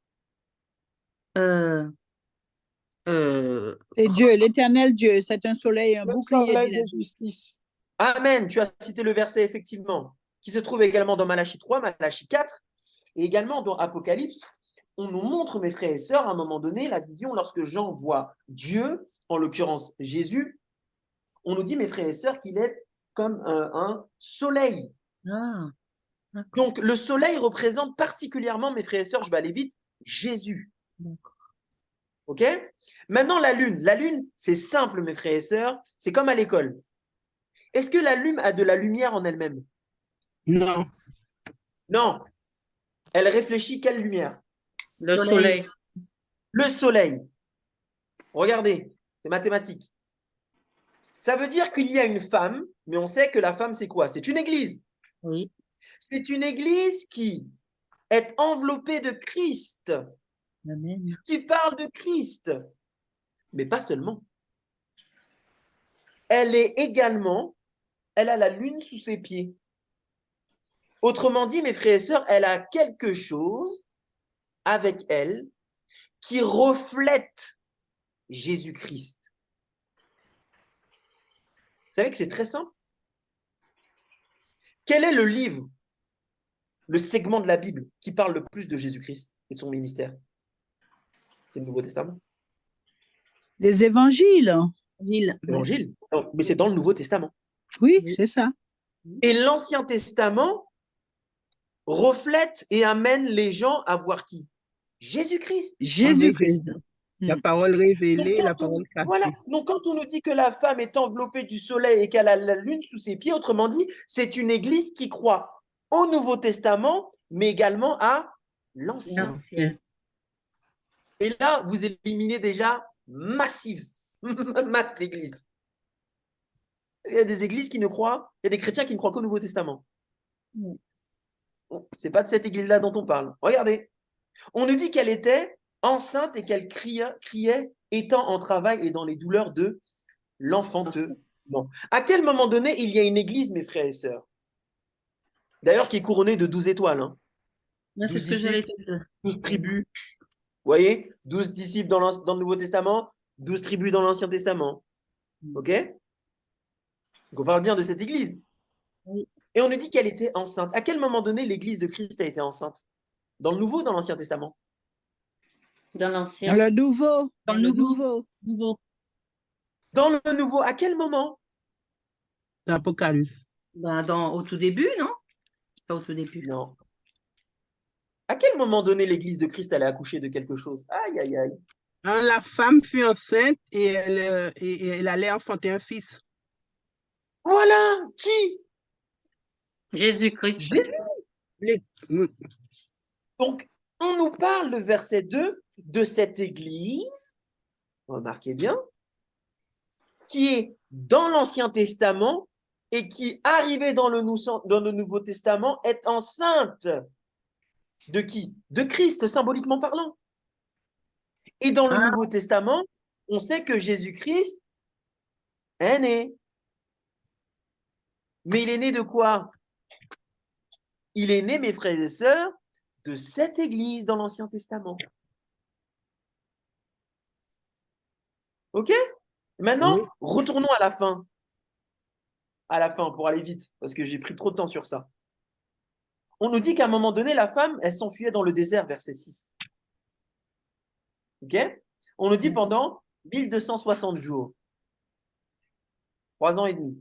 S6: Euh,
S7: C'est Dieu, l'éternel Dieu. C'est un soleil, un
S3: Le
S7: bouclier.
S3: soleil
S7: dit la
S3: de
S7: Bible.
S3: justice.
S5: Amen. Tu as cité le verset, effectivement, qui se trouve également dans Malachie 3, Malachie 4, et également dans Apocalypse. On nous montre, mes frères et sœurs, à un moment donné, la vision lorsque Jean voit Dieu, en l'occurrence Jésus. On nous dit, mes frères et sœurs, qu'il est comme un soleil.
S6: Ah,
S5: Donc, le soleil représente particulièrement, mes frères et sœurs, je vais aller vite, Jésus. OK? Maintenant, la lune, c'est simple, mes frères et sœurs, c'est comme à l'école. Est-ce que la lune a de la lumière en elle-même?
S3: Non.
S5: Non. Elle réfléchit quelle lumière?
S1: Le soleil.
S5: Le soleil. Regardez, c'est mathématique. Ça veut dire qu'il y a une femme, mais on sait que la femme, c'est quoi? C'est une église.
S6: oui.
S5: C'est une église qui est enveloppée de Christ,
S6: Amen.
S5: qui parle de Christ, mais pas seulement. Elle est également, elle a la lune sous ses pieds. Autrement dit, mes frères et sœurs, elle a quelque chose avec elle qui reflète Jésus-Christ. Vous savez que c'est très simple. Quel est le livre, le segment de la Bible qui parle le plus de Jésus-Christ et de son ministère? C'est le Nouveau Testament.
S7: Les évangiles.
S6: Gilles.
S5: L'Évangile. Non, mais c'est dans le Nouveau Testament.
S7: Oui, c'est ça.
S5: Et l'Ancien Testament reflète et amène les gens à voir qui? Jésus-Christ.
S7: Jésus-Christ.
S3: La parole révélée,
S5: Donc,
S3: la parole cachée.
S5: voilà. Donc, quand on nous dit que la femme est enveloppée du soleil et qu'elle a la lune sous ses pieds, autrement dit, c'est une église qui croit au Nouveau Testament, mais également à l'Ancien.
S1: L'ancien.
S5: Et là, vous éliminez déjà massive masse l'église. Il y a des églises qui ne croient, il y a des chrétiens qui ne croient qu'au Nouveau Testament.
S6: Oui.
S5: Bon, c'est pas de cette église-là dont on parle. Regardez. On nous dit qu'elle était enceinte et qu'elle criait étant en travail et dans les douleurs de l'enfantement. À quel moment donné il y a une église, mes frères et sœurs? D'ailleurs, qui est couronnée de 12 étoiles. Hein.
S6: Là, c'est
S5: 12
S6: ce que j'allais
S5: disciples,
S6: te dire.
S5: 12 tribus. Vous voyez? 12 disciples dans le Nouveau Testament, 12 tribus dans l'Ancien Testament. OK? Donc, on parle bien de cette église.
S6: Oui.
S5: Et on nous dit qu'elle était enceinte. À quel moment donné l'église de Christ a été enceinte? Dans le Nouveau ou dans l'Ancien Testament?
S1: Dans
S7: Dans
S1: l'ancien.
S7: le nouveau.
S6: Dans le nouveau. Nouveau.
S5: Dans le Nouveau, à quel moment?
S3: L'Apocalypse.
S6: Ben, au tout début, non? Pas au tout début.
S5: Non. À quel moment donné l'église de Christ allait accoucher de quelque chose? Aïe, aïe, aïe.
S3: Hein, la femme fut enceinte et elle allait enfanter un fils.
S5: Voilà! Qui?
S1: Jésus-Christ.
S5: Jésus.
S3: Les-
S5: Donc, on nous parle, le verset 2, de cette église, remarquez bien, qui est dans l'Ancien Testament et qui, arrivée dans le Nouveau Testament, est enceinte de qui? De Christ, symboliquement parlant. Et dans le Nouveau Testament, on sait que Jésus-Christ est né. Mais il est né de quoi? Il est né, mes frères et sœurs, de cette église dans l'Ancien Testament. OK? Maintenant,
S3: Oui.
S5: retournons à la fin. à la fin pour aller vite, parce que j'ai pris trop de temps sur ça. On nous dit qu'à un moment donné, la femme, elle s'enfuyait dans le désert, verset 6. Ok? On nous dit pendant 1260 jours, 3 ans et demi.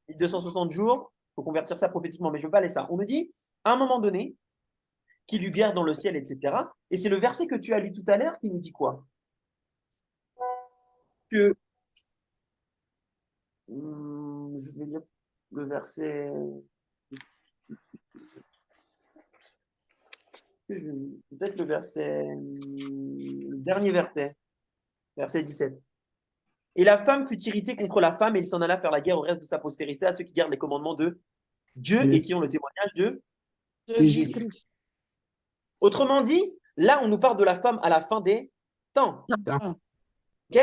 S5: 1260 jours, il faut convertir ça prophétiquement, mais je ne veux pas aller ça. On nous dit, à un moment donné, qu'il eut guerre dans le ciel, etc. Et c'est le verset que tu as lu tout à l'heure qui nous dit quoi? Que, je vais lire le verset, peut-être le verset, le dernier verset 17. Et la femme fut irritée contre la femme et il s'en alla faire la guerre au reste de sa postérité, à ceux qui gardent les commandements de Dieu et qui ont le témoignage de Jésus.
S3: Jésus-Christ.
S5: Autrement dit, là, on nous parle de la femme à la fin des temps. Ok?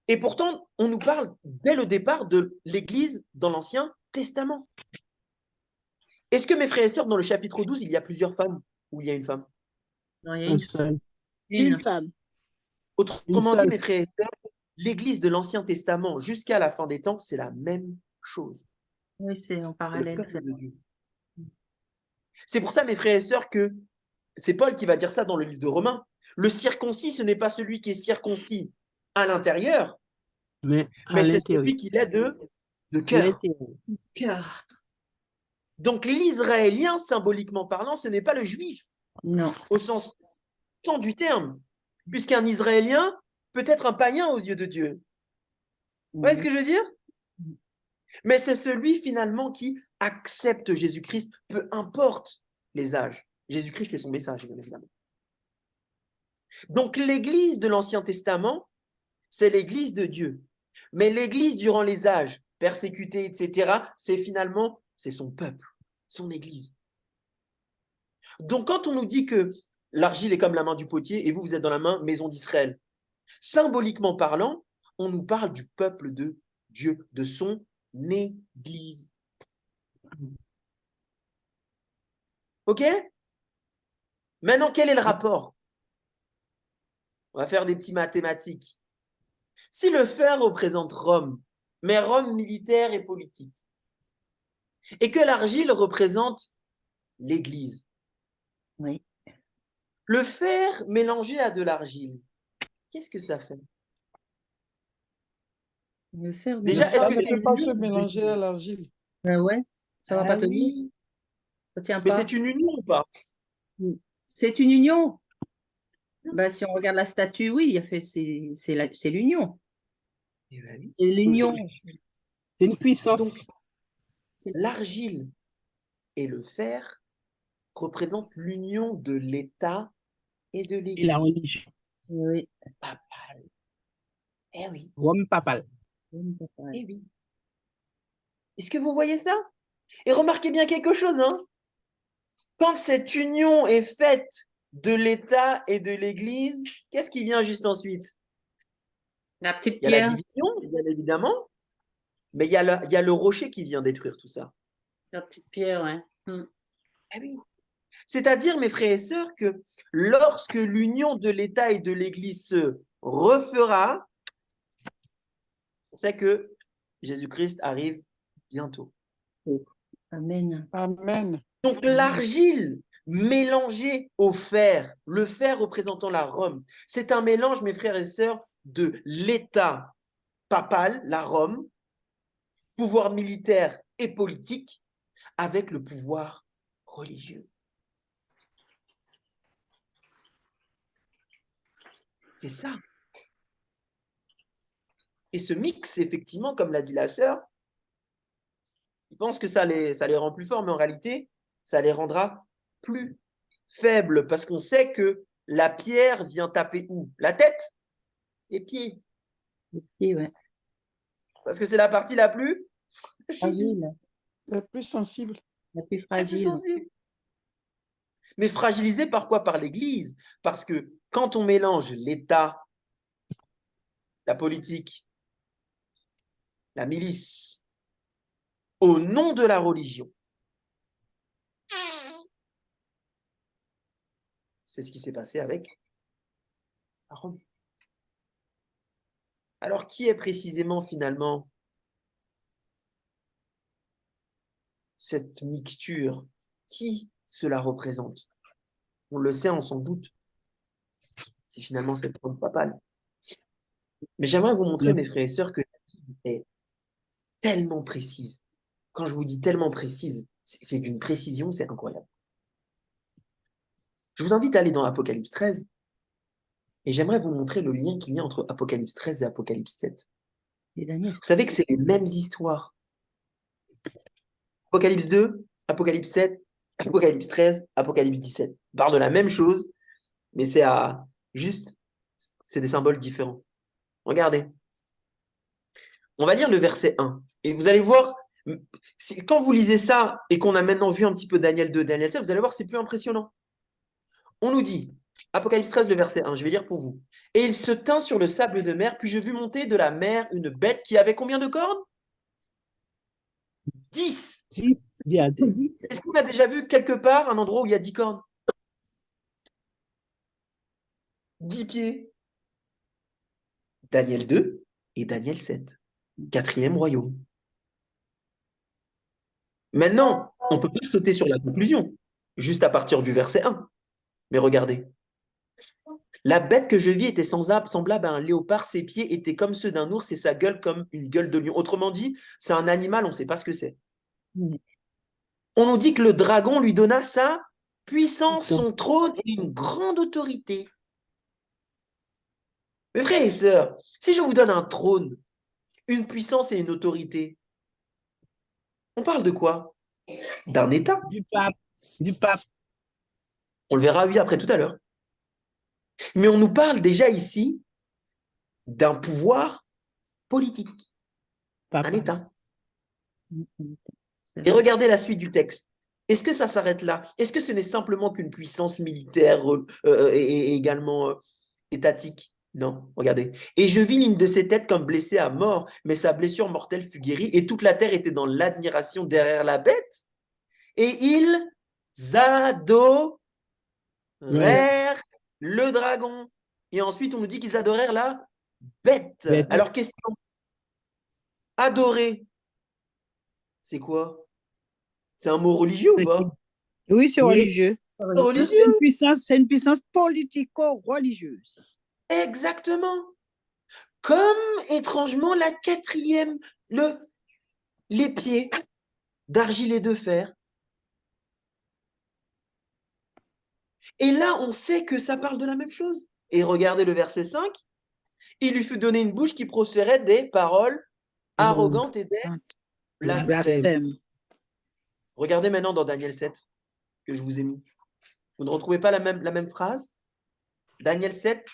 S5: Et pourtant, on nous parle dès le départ de l'Église dans l'Ancien Testament. Est-ce que mes frères et sœurs, dans le chapitre 12, il y a plusieurs femmes ou il y a une femme?
S6: Non, il y a
S3: Un
S6: une,
S3: seul.
S7: Une femme.
S5: Autrement dit,
S3: seule.
S5: mes frères et sœurs, l'Église de l'Ancien Testament jusqu'à la fin des temps, c'est la même chose.
S6: Oui, c'est en
S5: C'est le
S6: parallèle.
S5: peuple de Dieu. C'est pour ça, mes frères et sœurs, que c'est Paul qui va dire ça dans le livre de Romains. Le circoncis, ce n'est pas celui qui est circoncis à l'intérieur,
S3: Mais à
S5: mais c'est
S3: l'intérieur.
S5: celui qui l'est de cœur.
S3: L'intérieur.
S6: Cœur.
S5: Donc l'Israélien, symboliquement parlant, ce n'est pas le juif,
S6: Non.
S5: au sens tant du terme, puisqu'un Israélien peut être un païen aux yeux de Dieu. Vous voyez ce que je veux dire? Mais c'est celui finalement qui accepte Jésus-Christ, peu importe les âges. Jésus-Christ fait son message, bien évidemment. Donc l'Église de l'Ancien Testament, c'est l'Église de Dieu. Mais l'Église durant les âges, persécutée, etc., c'est son peuple, son Église. Donc quand on nous dit que l'argile est comme la main du potier et vous êtes dans la maison d'Israël, symboliquement parlant, on nous parle du peuple de Dieu, de son Église. Ok? Maintenant, quel est le rapport? On va faire des petits mathématiques. Si le fer représente Rome, mais Rome militaire et politique, et que l'argile représente l'Église,
S6: Oui.
S5: le fer mélangé à de l'argile, qu'est-ce que ça fait?
S6: Le fer
S5: Déjà,
S6: mélangé.
S5: est-ce
S8: Ça
S5: que
S8: ne
S5: c'est
S8: peut
S5: une
S8: pas
S5: union
S8: se
S5: ou
S8: mélanger
S5: pas?
S8: à l'argile.
S6: Ouais, ça va
S5: Ah
S6: pas tenir.
S5: oui,
S6: Ça tient
S5: mais
S6: pas.
S5: c'est une union ou pas?
S6: C'est une union. Bah, si on regarde la statue, oui, c'est l'union.
S5: Eh ben oui.
S6: Et l'union,
S3: C'est une puissance.
S5: Donc, l'argile et le fer représentent l'union de l'État et de
S3: Et la
S5: l'Église.
S3: religion.
S6: oui.
S5: Papale. Eh oui,
S3: Rome papale.
S5: eh oui. Est-ce que vous voyez ça? Et remarquez bien quelque chose, hein? Quand cette union est faite de l'État et de l'Église, qu'est-ce qui vient juste ensuite?
S1: La petite
S5: Il y a la
S1: pierre,
S5: division, bien évidemment, mais il y a le rocher qui vient détruire tout ça.
S1: la petite pierre, ouais.
S5: Eh oui. C'est-à-dire, mes frères et sœurs, que lorsque l'union de l'État et de l'Église se refera, on sait que Jésus-Christ arrive bientôt.
S6: Amen.
S8: Amen.
S5: Donc l'argile mélangée au fer, le fer représentant la Rome, c'est un mélange, mes frères et sœurs, de l'État papal, la Rome, pouvoir militaire et politique, avec le pouvoir religieux. C'est ça. Et ce mix, effectivement, comme l'a dit la sœur, ils pensent que ça les rend plus forts, mais en réalité, ça les rendra plus faibles, parce qu'on sait que la pierre vient taper où? La tête? Les pieds.
S6: Et ouais.
S5: Parce que c'est la partie la plus
S6: Fragile.
S8: Le plus sensible.
S6: La plus
S5: la plus
S6: fragile.
S5: sensible. Mais fragilisée par quoi? Par l'Église. Parce que quand on mélange l'État, la politique, la milice, au nom de la religion, c'est ce qui s'est passé avec Rome. Alors, qui est précisément, finalement, cette mixture, qui cela représente? On le sait, on s'en doute. C'est finalement cette trône papale. Mais j'aimerais vous montrer, mes frères et sœurs, que la Bible est tellement précise. Quand je vous dis tellement précise, c'est d'une précision, c'est incroyable. Je vous invite à aller dans Apocalypse 13 et j'aimerais vous montrer le lien qu'il y a entre Apocalypse 13 et Apocalypse 7.
S6: Et Daniel,
S5: Vous savez que c'est les mêmes histoires. Apocalypse 2, Apocalypse 7, Apocalypse 13, Apocalypse 17. On parle de la même chose, mais c'est des symboles différents. Regardez. On va lire le verset 1. Et vous allez voir, quand vous lisez ça et qu'on a maintenant vu un petit peu Daniel 2, Daniel 7, vous allez voir, c'est plus impressionnant. On nous dit, Apocalypse 13, le verset 1, je vais lire pour vous. Et il se tint sur le sable de mer, puis je vis monter de la mer une bête qui avait combien de cornes? 10.
S3: 10 diadèmes.
S5: Est-ce qu'on a déjà vu quelque part un endroit où il y a 10 cornes? 10 pieds. Daniel 2 et Daniel 7. 4e royaume. Maintenant, on ne peut pas sauter sur la conclusion, juste à partir du verset 1. Mais regardez. La bête que je vis était semblable à un léopard, ses pieds étaient comme ceux d'un ours et sa gueule comme une gueule de lion. Autrement dit, c'est un animal, on ne sait pas ce que c'est. On nous dit que le dragon lui donna sa puissance, son trône et une grande autorité. Mes frères et sœurs, si je vous donne un trône, une puissance et une autorité, on parle de quoi? D'un État.
S3: Du pape. Du pape.
S5: On le verra, oui, après tout à l'heure. Mais on nous parle déjà ici d'un pouvoir politique, un État. Et regardez la suite du texte. Est-ce que ça s'arrête là? Est-ce que ce n'est simplement qu'une puissance militaire et également étatique? Non, regardez. Et je vis l'une de ses têtes comme blessée à mort, mais sa blessure mortelle fut guérie, et toute la terre était dans l'admiration derrière la bête. Et ils adorèrent le dragon. Et ensuite, on nous dit qu'ils adorèrent la bête. Alors, question. Adorer, c'est quoi? C'est un mot religieux ou pas?
S7: Oui, c'est religieux.
S5: Religieux.
S7: C'est une puissance politico-religieuse.
S5: Exactement. Comme, étrangement, la 4e, les pieds d'argile et de fer. Et là, on sait que ça parle de la même chose. Et regardez le verset 5. Il lui fut donné une bouche qui proférait des paroles arrogantes et des blasphèmes. Regardez maintenant dans Daniel 7, que je vous ai mis. Vous ne retrouvez pas la même phrase? Daniel 7,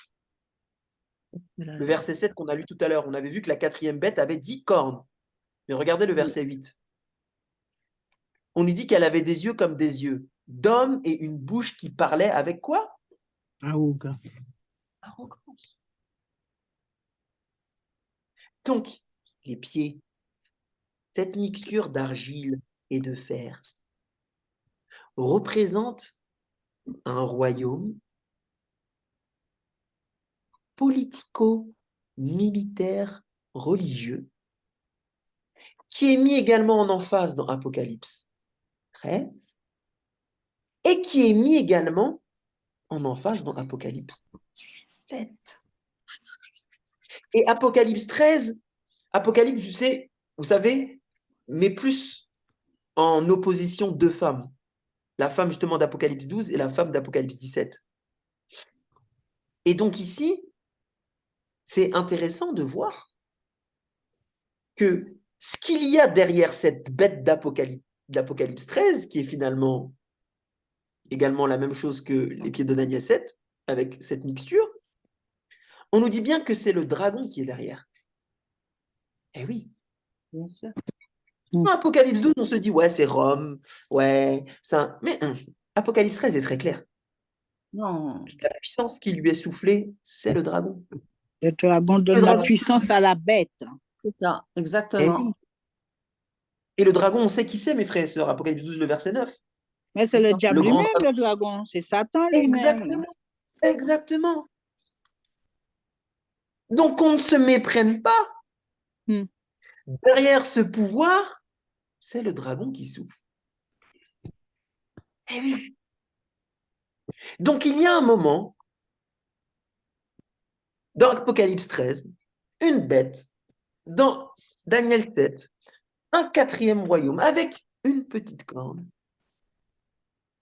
S5: le verset 7 qu'on a lu tout à l'heure. On avait vu que la 4e bête avait 10 cornes. Mais regardez le verset 8. On nous dit qu'elle avait des yeux comme des yeux d'homme et une bouche qui parlait avec quoi?
S3: Arrogance.
S5: Arrogance. Donc, les pieds, cette mixture d'argile et de fer, représente un royaume politico-militaire religieux qui est mis également en emphase dans Apocalypse 13 et qui est mis également en emphase dans Apocalypse 7. Et Apocalypse 13, Apocalypse, vous savez, met plus en opposition deux femmes. La femme justement d'Apocalypse 12 et la femme d'Apocalypse 17. Et donc ici, c'est intéressant de voir que ce qu'il y a derrière cette bête d'Apocalypse 13, qui est finalement également la même chose que les pieds de Daniel 7, avec cette mixture, on nous dit bien que c'est le dragon qui est derrière. Eh oui.
S6: Bien sûr.
S5: Dans Apocalypse 12, on se dit, ouais, c'est Rome, ouais, ça. Mais Apocalypse 13 est très clair.
S6: Non.
S5: La puissance qui lui est soufflée, c'est le dragon.
S7: Le dragon donne la puissance à la bête.
S6: C'est ça, exactement.
S5: Et le dragon, on sait qui c'est, mes frères et sœurs, Apocalypse 12, le verset 9.
S7: Mais c'est le diable
S5: grand
S7: lui-même, le dragon. C'est Satan lui-même.
S5: Exactement. Donc, on ne se méprenne pas. Derrière ce pouvoir, c'est le dragon qui souffle. Eh oui. Donc, il y a un moment, dans Apocalypse 13, une bête, dans Daniel 7, un quatrième royaume avec une petite corne.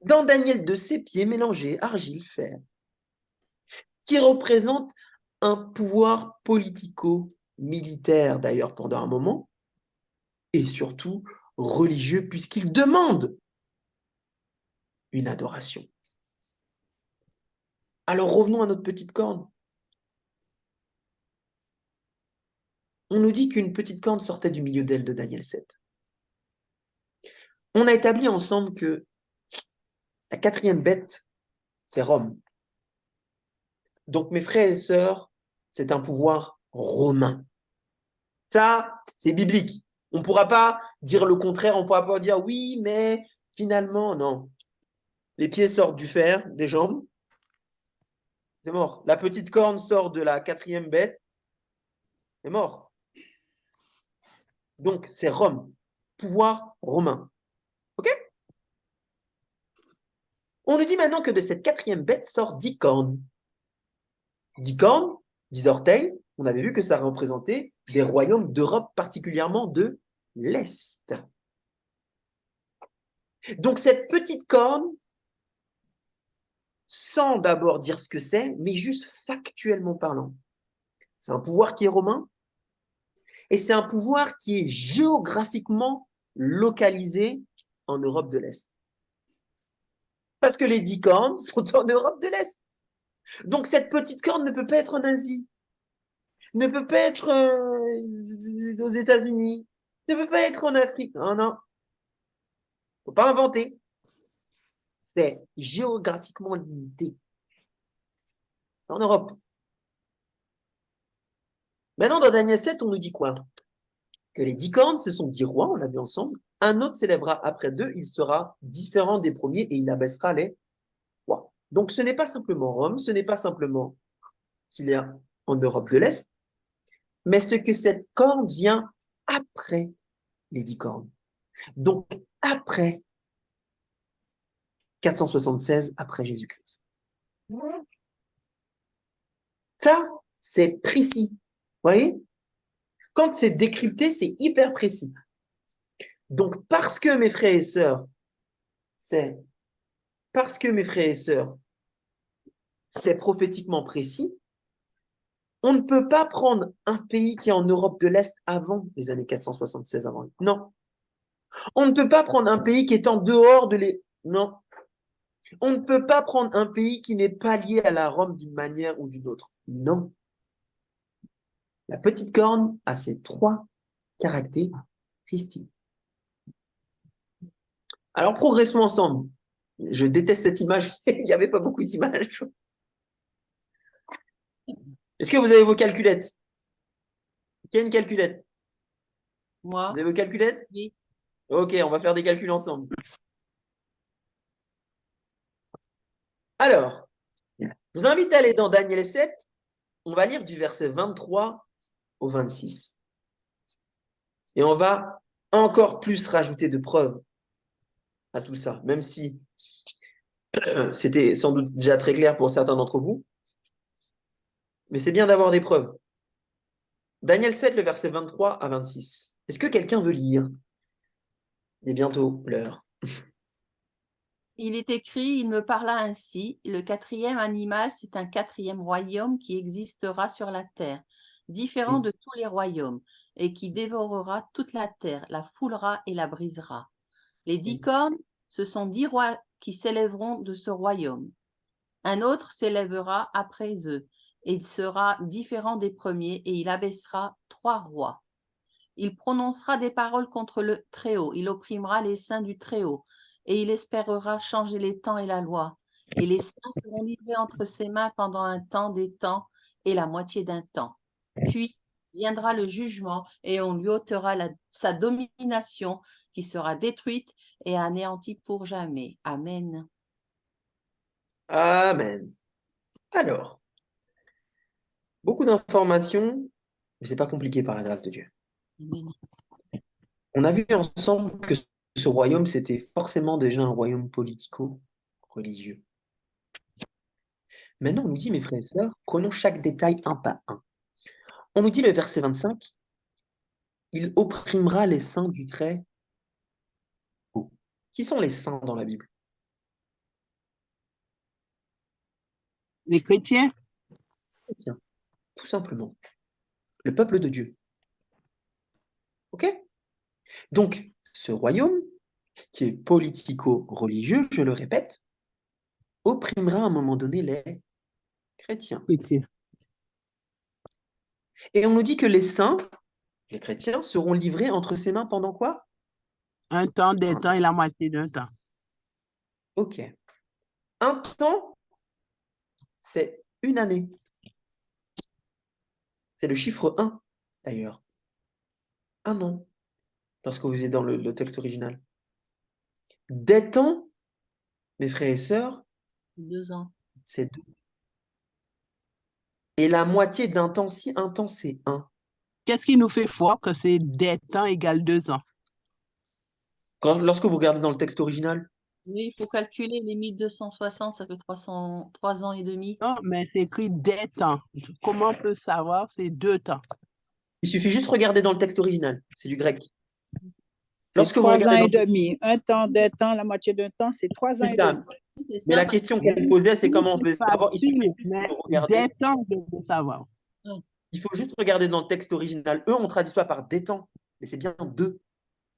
S5: Dans Daniel 2, ses pieds mélangés, argile, fer, qui représente un pouvoir politico-militaire d'ailleurs pendant un moment, et surtout religieux puisqu'il demande une adoration. Alors revenons à notre petite corne. On nous dit qu'une petite corne sortait du milieu d'elle de Daniel 7. On a établi ensemble que la quatrième bête, c'est Rome. Donc mes frères et sœurs, c'est un pouvoir romain. Ça, c'est biblique. On ne pourra pas dire le contraire, on ne pourra pas dire oui, mais finalement, non. Les pieds sortent du fer, des jambes, c'est mort. La petite corne sort de la quatrième bête, c'est mort. Donc, c'est Rome, pouvoir romain. OK? On nous dit maintenant que de cette quatrième bête sort 10 cornes. 10 cornes, 10 orteils, on avait vu que ça représentait des royaumes d'Europe, particulièrement de l'Est. Donc, cette petite corne, sans d'abord dire ce que c'est, mais juste factuellement parlant, c'est un pouvoir qui est romain, et c'est un pouvoir qui est géographiquement localisé en Europe de l'Est. Parce que les 10 cornes sont en Europe de l'Est. Donc cette petite corne ne peut pas être en Asie, ne peut pas être aux États-Unis, ne peut pas être en Afrique. Non, non. Faut pas inventer. C'est géographiquement limité. C'est en Europe. Maintenant, dans Daniel 7, on nous dit quoi? Que les 10 cornes, ce sont 10 rois, on l'a vu ensemble. Un autre s'élèvera après d'eux, il sera différent des premiers et il abaissera les rois. Donc ce n'est pas simplement Rome, ce n'est pas simplement qu'il est en Europe de l'Est, mais ce que cette corne vient après les 10 cornes. Donc après 476 après Jésus-Christ. Ça, c'est précis. Vous voyez? Quand c'est décrypté, c'est hyper précis. Donc, parce que mes frères et sœurs, c'est prophétiquement précis, on ne peut pas prendre un pays qui est en Europe de l'Est avant les années 476 avant. Non. On ne peut pas prendre un pays qui est en dehors de les... Non. On ne peut pas prendre un pays qui n'est pas lié à la Rome d'une manière ou d'une autre. Non. La petite corne a ces 3 caractéristiques. Alors, progressons ensemble. Je déteste cette image. Il n'y avait pas beaucoup d'images. Est-ce que vous avez vos calculettes? Qui a une calculette?
S6: Moi,
S5: Vous avez vos calculettes?
S6: oui.
S5: Ok, on va faire des calculs ensemble. Alors, je vous invite à aller dans Daniel 7. On va lire du verset 23 au 26. Et on va encore plus rajouter de preuves à tout ça, même si c'était sans doute déjà très clair pour certains d'entre vous. Mais c'est bien d'avoir des preuves. Daniel 7, le verset 23 à 26. Est-ce que quelqu'un veut lire? Il est bientôt l'heure.
S6: Il est écrit, il me parla ainsi, le quatrième animal, c'est un quatrième royaume qui existera sur la terre, différent de tous les royaumes, et qui dévorera toute la terre, la foulera et la brisera. Les 10 cornes, ce sont 10 rois qui s'élèveront de ce royaume. Un autre s'élèvera après eux, et il sera différent des premiers, et il abaissera 3 rois. Il prononcera des paroles contre le Très-Haut, il opprimera les saints du Très-Haut, et il espérera changer les temps et la loi. Et les saints seront livrés entre ses mains pendant un temps, des temps, et la moitié d'un temps. Puis viendra le jugement, et on lui ôtera sa domination, qui sera détruite et anéantie pour jamais. Amen.
S5: Amen. Alors, beaucoup d'informations, mais ce n'est pas compliqué par la grâce de Dieu.
S6: Amen.
S5: On a vu ensemble que ce royaume, c'était forcément déjà un royaume politico-religieux. Maintenant, on nous dit, mes frères et sœurs, prenons chaque détail un par un. On nous dit le verset 25, il opprimera les saints du Très-Haut. Qui sont les saints dans la Bible?
S3: Les chrétiens,
S5: Tiens, tout simplement. Le peuple de Dieu. OK? Donc, ce royaume, qui est politico-religieux, je le répète, opprimera à un moment donné les chrétiens.
S3: chrétiens.
S5: Et on nous dit que les saints, les chrétiens, seront livrés entre ses mains pendant quoi?
S3: Un temps, des temps et la moitié d'un temps.
S5: OK. Un temps, c'est une année. C'est le chiffre 1, d'ailleurs. Un an, lorsque vous êtes dans le texte original. Des temps, mes frères et sœurs,
S6: 2 ans.
S5: c'est 2. Et la moitié d'un temps, si un temps, c'est 1.
S3: Qu'est-ce qui nous fait voir que c'est des temps égale 2 ans?
S5: Lorsque vous regardez dans le texte original,
S6: Oui, il faut calculer les 1260, ça fait 3 ans et demi.
S3: Non, mais c'est écrit des temps. Comment on peut savoir c'est 2 temps?
S5: il suffit juste de regarder dans le texte original. C'est du grec.
S7: C'est
S5: Lorsque vous
S7: 3 ans
S5: regardez
S7: et
S5: dans-
S7: demi. Un temps, 2 temps, la moitié d'un temps, c'est 3 ans
S5: C'est
S7: et
S5: ça.
S7: demi.
S6: C'est
S5: Mais
S6: ça,
S5: la
S6: parce
S5: question qu'elle posait, c'est comment on veut
S3: C'est
S5: savoir. Il suffit
S3: facile,
S5: juste
S3: mais
S5: de regarder.
S3: des temps, je veux savoir.
S5: Il faut juste regarder dans le texte original. Eux, on traduit ça par des temps. Mais c'est bien 2.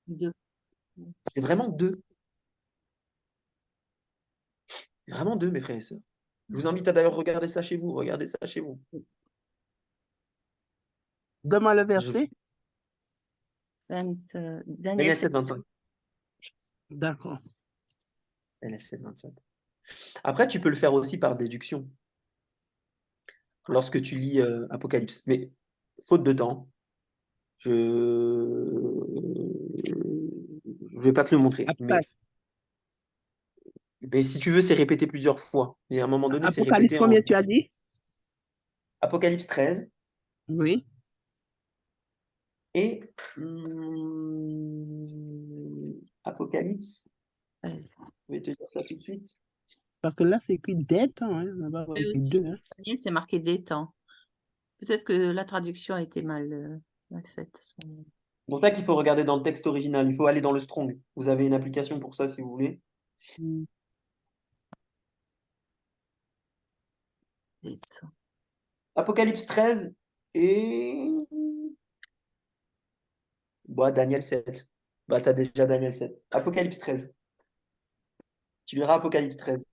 S6: deux.
S5: C'est vraiment 2. C'est vraiment 2, mes frères et sœurs. Je vous invite à d'ailleurs regarder ça chez vous. Regardez ça chez vous.
S3: Donne-moi le verset.
S6: Daniel
S5: Daniel 7,
S6: 7.
S5: 25.
S3: D'accord.
S5: Daniel 7, 27. Après, tu peux le faire aussi par déduction. Lorsque tu lis Apocalypse. Mais faute de temps, je ne vais pas te le montrer. Mais si tu veux, c'est répété plusieurs fois. Et à un moment donné, c'est
S3: Apocalypse,
S5: répété
S3: combien tu as dit?
S5: Apocalypse 13
S3: Oui.
S5: et Apocalypse. Je vais te dire ça tout de suite.
S3: Parce que là, c'est écrit des temps. Hein. On n'a pas écrit 2. Hein.
S6: Daniel, c'est marqué des temps. Peut-être que la traduction a été mal faite à ce moment-là.
S5: C'est pour ça qu'il faut regarder dans le texte original. Il faut aller dans le Strong. Vous avez une application pour ça si vous voulez.
S6: Des temps.
S5: Apocalypse 13 et Daniel 7. Tu as déjà Daniel 7. Apocalypse 13. Tu liras Apocalypse 13.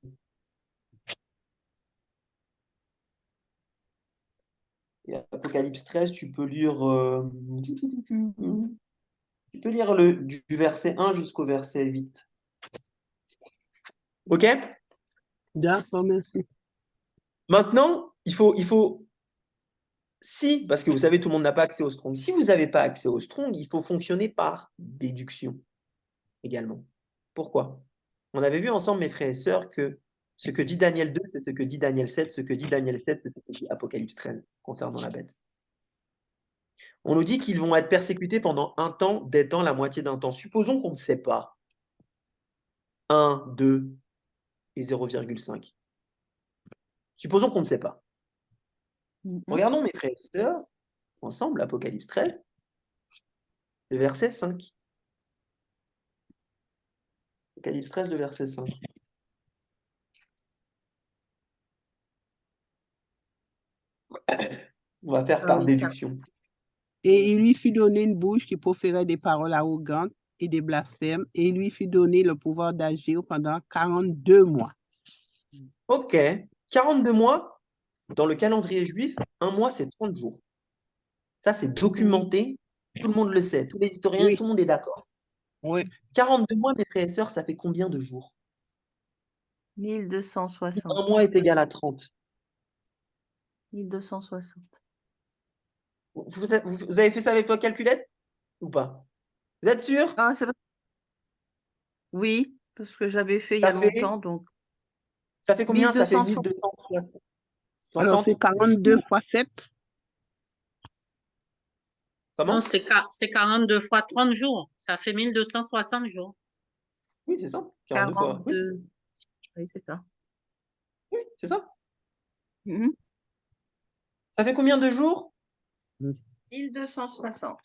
S5: Et Apocalypse 13, tu peux lire du verset 1 jusqu'au verset 8. OK?
S3: D'accord, merci.
S5: Maintenant, il faut parce que vous savez, tout le monde n'a pas accès au Strong. Si vous n'avez pas accès au Strong, il faut fonctionner par déduction également. Pourquoi? On avait vu ensemble, mes frères et sœurs, que ce que dit Daniel 2, c'est ce que dit Daniel 7, ce que dit Daniel 7, c'est ce que dit Apocalypse 13 concernant la bête. On nous dit qu'ils vont être persécutés pendant un temps, des temps, la moitié d'un temps. Supposons qu'on ne sait pas. 1, 2 et 0,5. Supposons qu'on ne sait pas. Regardons, mes frères et sœurs, ensemble, Apocalypse 13, le verset 5. Apocalypse 13, le verset 5. On va faire par déduction.
S3: Et il lui fit donner une bouche qui proférait des paroles arrogantes et des blasphèmes, et il lui fit donner le pouvoir d'agir pendant 42 mois.
S5: OK. 42 mois, dans le calendrier juif, un mois, c'est 30 jours. Ça, c'est documenté. Tout le monde le sait. Tous les historiens,
S3: Oui.
S5: tout le monde est d'accord.
S3: Oui.
S5: 42 mois, mes frères et sœurs, ça fait combien de jours?
S6: 1260.
S5: Un mois est égal à 30.
S6: 1260.
S5: Vous avez fait ça avec votre calculette ou pas? Vous êtes sûr?
S6: Ah, c'est vrai. Oui, parce que j'avais fait il y a longtemps, donc.
S5: Ça fait combien? Ça fait
S6: 1260.
S5: 1260.
S3: Alors, c'est 42 fois 7.
S5: Comment?
S1: Non, c'est 42 fois 30 jours. Ça fait 1260 jours.
S5: Oui, c'est ça. 42 fois. Oui,
S6: 42. Oui, c'est ça.
S5: oui, c'est ça.
S6: Mhm.
S5: Ça fait combien de jours?
S6: 1260.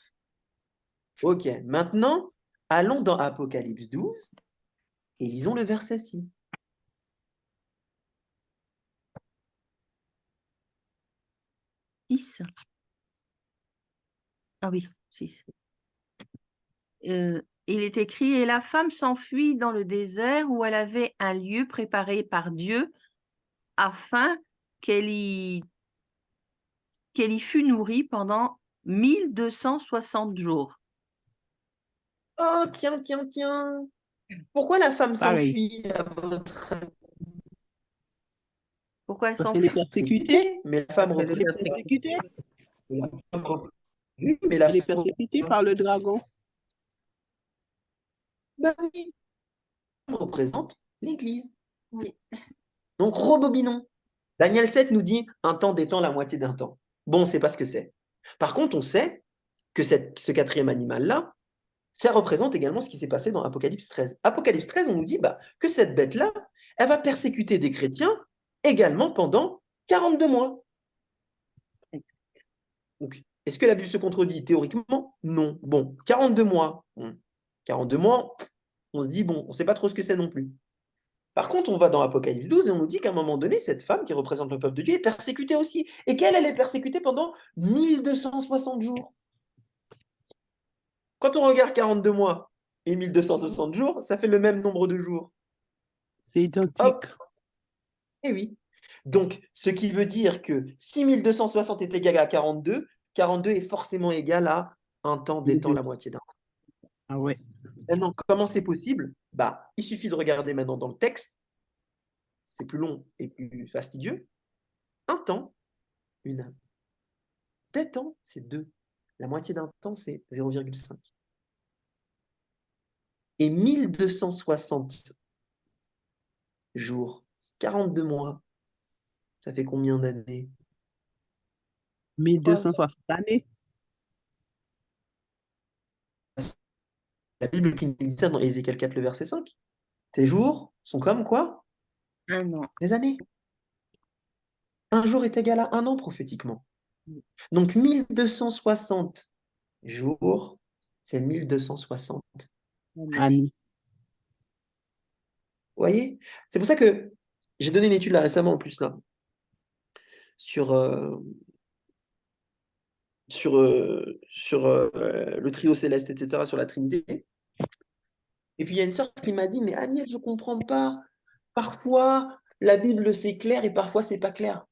S5: Ok, maintenant, allons dans Apocalypse 12 et lisons le verset 6.
S6: Six. Ah oui, 6. Il est écrit, et la femme s'enfuit dans le désert où elle avait un lieu préparé par Dieu afin qu'elle y fût nourrie pendant 1260 jours.
S5: Oh, tiens, tiens, tiens. Pourquoi la femme
S3: Pareil.
S5: s'enfuit à votre avis?
S6: Pourquoi elle
S3: Parce qu'elle est
S6: s'enfuit?
S3: persécutée.
S5: Mais la femme
S3: Elle est
S5: représente.
S3: persécutée.
S5: La femme Oui, mais la
S3: Elle est
S5: femme
S3: persécutée par le dragon.
S5: bah oui, représente l'Église.
S6: Oui.
S5: Donc, rebobinons. Daniel 7 nous dit un temps d'étant la moitié d'un temps. Bon, on ne sait pas ce que c'est. Par contre, on sait que ce quatrième animal-là, ça représente également ce qui s'est passé dans Apocalypse 13. Apocalypse 13, on nous dit que cette bête-là, elle va persécuter des chrétiens également pendant 42 mois. Donc, est-ce que la Bible se contredit? Théoriquement, non. Bon, 42 mois. 42 mois, on se dit, bon, on ne sait pas trop ce que c'est non plus. Par contre, on va dans Apocalypse 12 et on nous dit qu'à un moment donné, cette femme qui représente le peuple de Dieu est persécutée aussi. Et qu'elle, elle est persécutée pendant 1260 jours. Quand on regarde 42 mois et 1260 jours, ça fait le même nombre de jours.
S3: C'est identique.
S5: Hop. Eh oui. Donc, ce qui veut dire que si 1260 est égal à 42, 42 est forcément égal à un temps d'étant la moitié d'un.
S3: Ah ouais.
S5: Maintenant, comment c'est possible? Il suffit de regarder maintenant dans le texte. C'est plus long et plus fastidieux. Un temps, une âme. Des temps, c'est 2. La moitié d'un temps, c'est 0,5. Et 1260 jours, 42 mois, ça fait combien d'années?
S3: 1260 années.
S5: La Bible qui nous dit ça dans Ézéchiel 4, le verset 5. Tes jours sont comme quoi?
S6: Un an.
S5: Des années. Un jour est égal à un an prophétiquement. Donc 1260 jours, c'est 1260
S3: Années.
S5: Vous voyez? C'est pour ça que j'ai donné une étude là récemment en plus là sur, le trio céleste, etc., sur la Trinité. Et puis il y a une sœur qui m'a dit, mais Amiel, je ne comprends pas. Parfois, la Bible, c'est clair et parfois, c'est pas clair.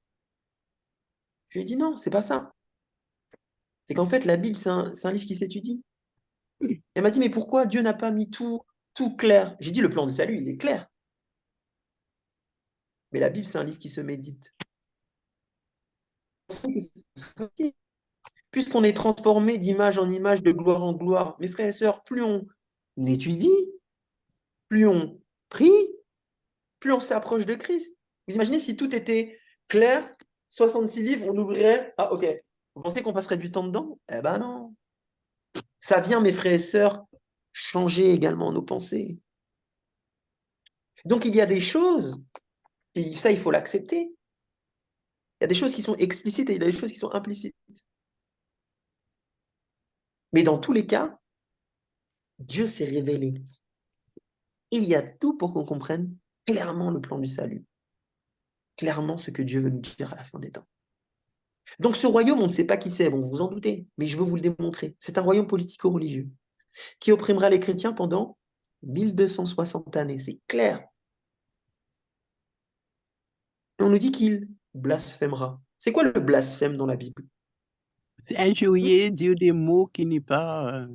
S5: Je lui ai dit, non, c'est pas ça. C'est qu'en fait, la Bible, c'est un livre qui s'étudie. Elle m'a dit, mais pourquoi Dieu n'a pas mis tout clair? J'ai dit, le plan de salut, il est clair. Mais la Bible, c'est un livre qui se médite. Puisqu'on est transformé d'image en image, de gloire en gloire, mes frères et sœurs, plus on étudie, plus on prie, plus on s'approche de Christ. Vous imaginez si tout était clair, 66 livres, on ouvrirait. Ah, ok. Vous pensez qu'on passerait du temps dedans? Eh ben non. Ça vient, mes frères et sœurs, changer également nos pensées. Donc, il y a des choses, et ça, il faut l'accepter. Il y a des choses qui sont explicites et il y a des choses qui sont implicites. Mais dans tous les cas, Dieu s'est révélé. Il y a tout pour qu'on comprenne clairement le plan du salut. Clairement ce que Dieu veut nous dire à la fin des temps. Donc ce royaume, on ne sait pas qui c'est, bon, vous vous en doutez, mais je veux vous le démontrer. C'est un royaume politico-religieux qui opprimera les chrétiens pendant 1260 années, c'est clair. Et on nous dit qu'il blasphémera. C'est quoi le blasphème dans la Bible?
S3: Injurier, dire des mots qui n'est pas.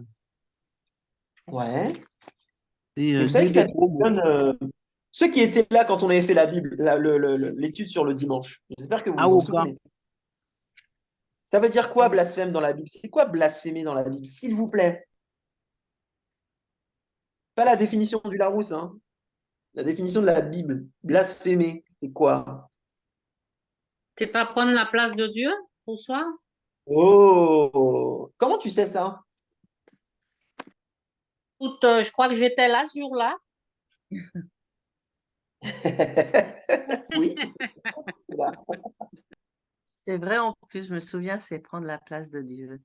S5: Ouais.
S3: Et,
S5: Mais vous savez
S3: dire
S5: que la
S3: des
S5: Bible
S3: gros mots.
S5: donne, ceux qui étaient là quand on avait fait la Bible, l'étude sur le dimanche, j'espère que vous vous en
S3: Arrogant.
S5: souvenez. Ça veut dire quoi blasphème dans la Bible? C'est quoi blasphémer dans la Bible, s'il vous plaît? Pas la définition du Larousse, hein. La définition de la Bible. Blasphémer, c'est quoi?
S1: C'est pas prendre la place de Dieu pour soi?
S5: Oh! Comment tu sais ça?
S1: Écoute, je crois que j'étais là ce jour-là.
S5: Oui. Voilà.
S6: C'est vrai, en plus, je me souviens, c'est prendre la place de Dieu.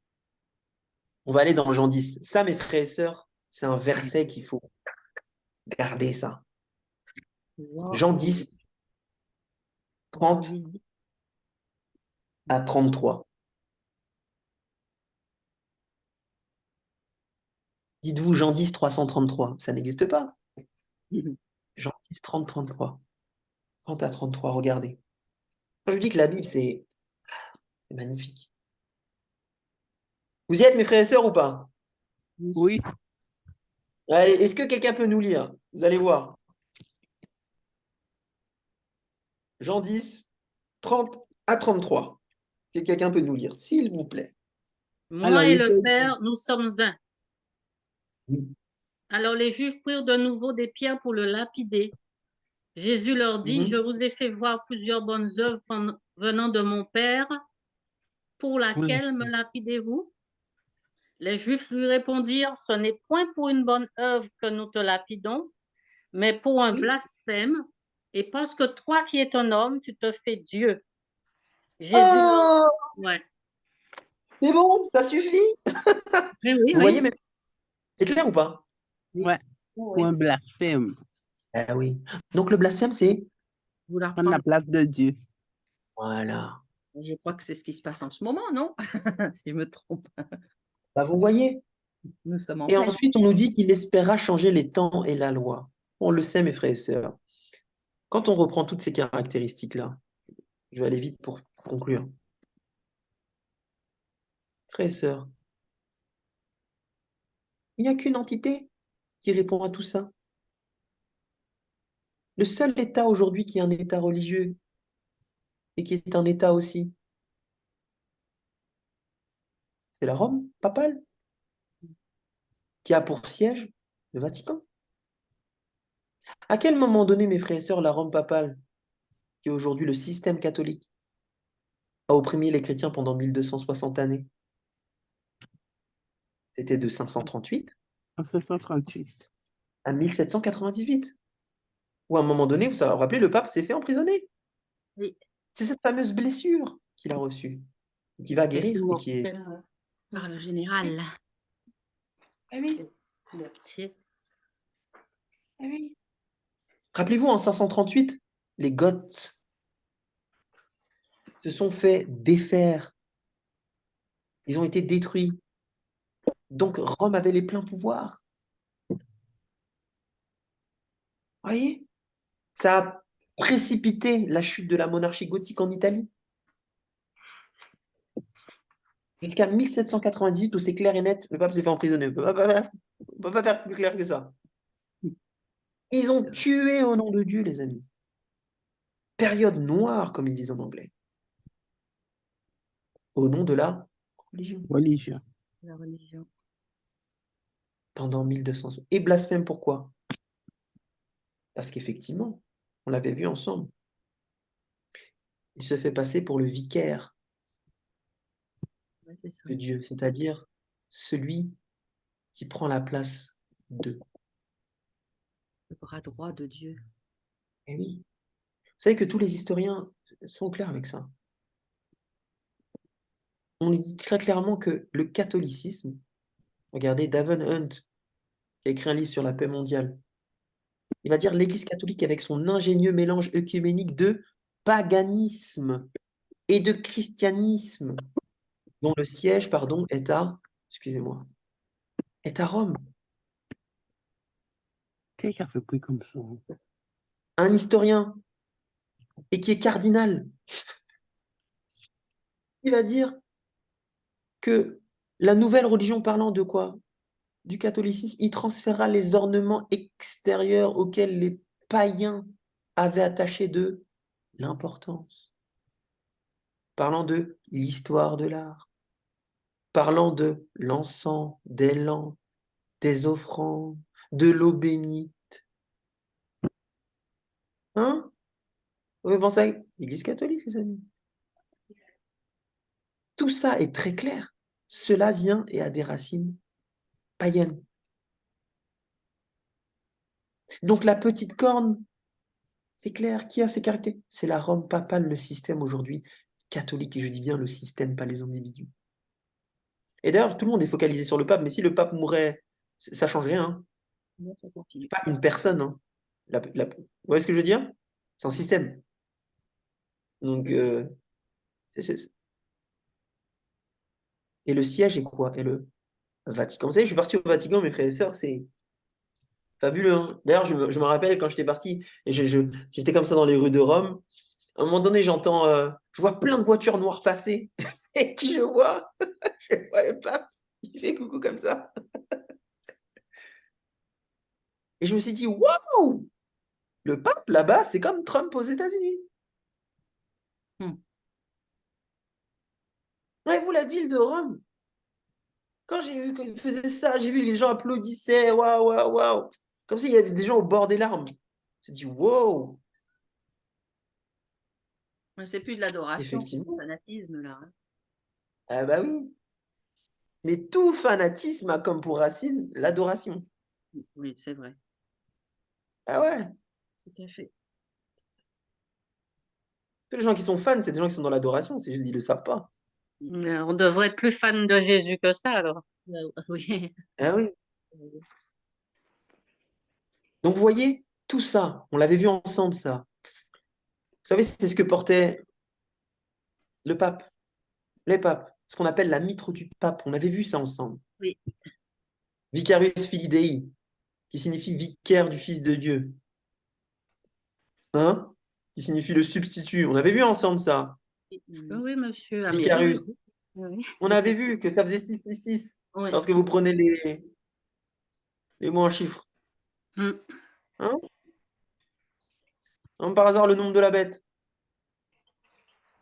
S5: On va aller dans Jean 10. Ça, mes frères et sœurs, c'est un verset qu'il faut garder, ça. Jean 10, 30 à 33. Dites-vous Jean 10, 333. Ça n'existe pas. Jean 10, 30, 33. 30 à 33, regardez. Quand je dis que la Bible, c'est magnifique. Vous y êtes, mes frères et sœurs, ou pas?
S3: Oui.
S5: Allez, est-ce que quelqu'un peut nous lire? Vous allez voir. Jean 10, 30 à 33. Que quelqu'un peut nous lire, s'il vous plaît.
S1: Moi
S3: Alors,
S1: et
S3: il
S1: le
S3: était-
S1: Père, nous sommes un.
S5: Oui.
S1: Alors les Juifs prirent de nouveau des pierres pour le lapider. Jésus leur dit,
S5: Mhm.
S1: je vous ai fait voir plusieurs bonnes œuvres venant de mon Père. Pour laquelle me lapidez-vous? Les Juifs lui répondirent, ce n'est point pour une bonne œuvre que nous te lapidons, mais pour un blasphème, et parce que toi qui es un homme, tu te fais Dieu. Jésus leur...
S5: Oh,
S1: Ouais.
S5: c'est bon, ça suffit.
S1: Oui, oui,
S5: Vous
S1: oui.
S5: voyez, c'est clair ou pas?
S3: Ouais, pour un blasphème.
S5: Ah oui. Donc le blasphème, c'est...
S6: Vouloir
S3: Prendre la
S6: prendre...
S3: place de Dieu.
S5: Voilà.
S6: Je crois que c'est ce qui se passe en ce moment, non? Si je me trompe.
S5: Bah, vous voyez?
S6: Nous sommes en
S5: Et
S6: pleine.
S5: ensuite, on nous dit qu'il espéra changer les temps et la loi. On le sait, mes frères et sœurs. Quand on reprend toutes ces caractéristiques-là, je vais aller vite pour conclure. Frères et sœurs, il n'y a qu'une entité qui répond à tout ça. Le seul État aujourd'hui qui est un État religieux et qui est un État aussi, c'est la Rome papale, qui a pour siège le Vatican. À quel moment donné, mes frères et sœurs, la Rome papale, qui est aujourd'hui le système catholique, a opprimé les chrétiens pendant 1260 années? C'était de 538
S3: En 538.
S5: à 1798. Où à un moment donné, vous vous rappelez, le pape s'est fait emprisonner.
S6: Oui.
S5: C'est cette fameuse blessure qu'il a reçue, qui va
S1: Et c'est
S5: guérir et qui est...
S1: mortel,
S6: Par le général.
S5: Ah oui,
S1: le petit.
S5: ah oui. Rappelez-vous, en 538, les Goths se sont fait défaire. Ils ont été détruits. Donc Rome avait les pleins pouvoirs. Voyez? Ça a précipité la chute de la monarchie gothique en Italie. Jusqu'à 1798, où c'est clair et net, le pape s'est fait emprisonner. On ne peut pas faire plus clair que ça. Ils ont tué au nom de Dieu, les amis. Période noire, comme ils disent en anglais. Au nom de la religion.
S3: Religion.
S6: La religion.
S5: Pendant 1200 ans. Et blasphème, pourquoi? Parce qu'effectivement, on l'avait vu ensemble. Il se fait passer pour le vicaire
S6: Ouais, c'est ça.
S5: de Dieu, c'est-à-dire celui qui prend la place de.
S6: Le bras droit de Dieu.
S5: Eh oui. Vous savez que tous les historiens sont clairs avec ça. On dit très clairement que le catholicisme, regardez Davon Hunt, qui a écrit un livre sur la paix mondiale, il va dire l'Église catholique avec son ingénieux mélange œcuménique de paganisme et de christianisme, dont le siège, pardon, est à, excusez-moi, est à Rome.
S3: Qu'est-ce qui a fait pris comme ça?
S5: Un historien, et qui est cardinal, il va dire que la nouvelle religion parlant de quoi? Du catholicisme, il transférera les ornements extérieurs auxquels les païens avaient attaché de l'importance. Parlant de l'histoire de l'art, parlant de l'encens, des lampes, des offrandes, de l'eau bénite. Hein? Vous pouvez penser à l'Église catholique, les amis. Tout ça est très clair. Cela vient et a des racines païennes. Donc la petite corne, c'est clair, qui a ces caractères? C'est la Rome papale, le système aujourd'hui catholique, et je dis bien le système, pas les individus. Et d'ailleurs, tout le monde est focalisé sur le pape, mais si le pape mourait, ça change rien. Hein.
S6: Non, ça continue.
S5: Pas une personne. Hein. Vous voyez ce que je veux dire? C'est un système. Donc, et le siège est quoi? Et le Vatican. Vous savez, je suis parti au Vatican, mes frères et sœurs, c'est fabuleux. Hein. D'ailleurs, je me rappelle quand j'étais parti, et j'étais comme ça dans les rues de Rome. À un moment donné, je vois plein de voitures noires passer. Et qui je vois? Je vois le pape. Il fait coucou comme ça. Et je me suis dit, waouh! Le pape là-bas, c'est comme Trump aux États-Unis. Voyez-vous la ville de Rome? Quand j'ai vu qu'il faisait ça, j'ai vu les gens applaudissaient, waouh, waouh, waouh. Comme s'il y avait des gens au bord des larmes. Je me suis dit, waouh!
S6: Mais c'est plus de l'adoration, c'est du
S5: Effectivement.
S6: fanatisme, là. Hein.
S5: Ah bah oui. Mais tout fanatisme a comme pour racine l'adoration.
S6: Oui, c'est vrai.
S5: Ah ouais.
S6: Tout à fait.
S5: Tous les gens qui sont fans, c'est des gens qui sont dans l'adoration, c'est juste qu'ils ne le savent pas.
S1: On devrait être plus fan de Jésus que ça, alors.
S6: Oui.
S5: Ah oui. Donc vous voyez, tout ça, on l'avait vu ensemble, ça. Vous savez, c'est ce que portait le pape, les papes, ce qu'on appelle la mitre du pape. On avait vu ça ensemble.
S6: Oui.
S5: Vicarius Filii Dei, qui signifie vicaire du Fils de Dieu. Hein? Qui signifie le substitut. On avait vu ensemble ça.
S1: Oui, monsieur.
S5: Vicarius.
S1: Oui.
S5: On avait vu que ça faisait 666
S1: Oui.
S5: lorsque vous prenez les mots en chiffres.
S1: Mm.
S5: Hein? Comme par hasard, le nombre de la bête.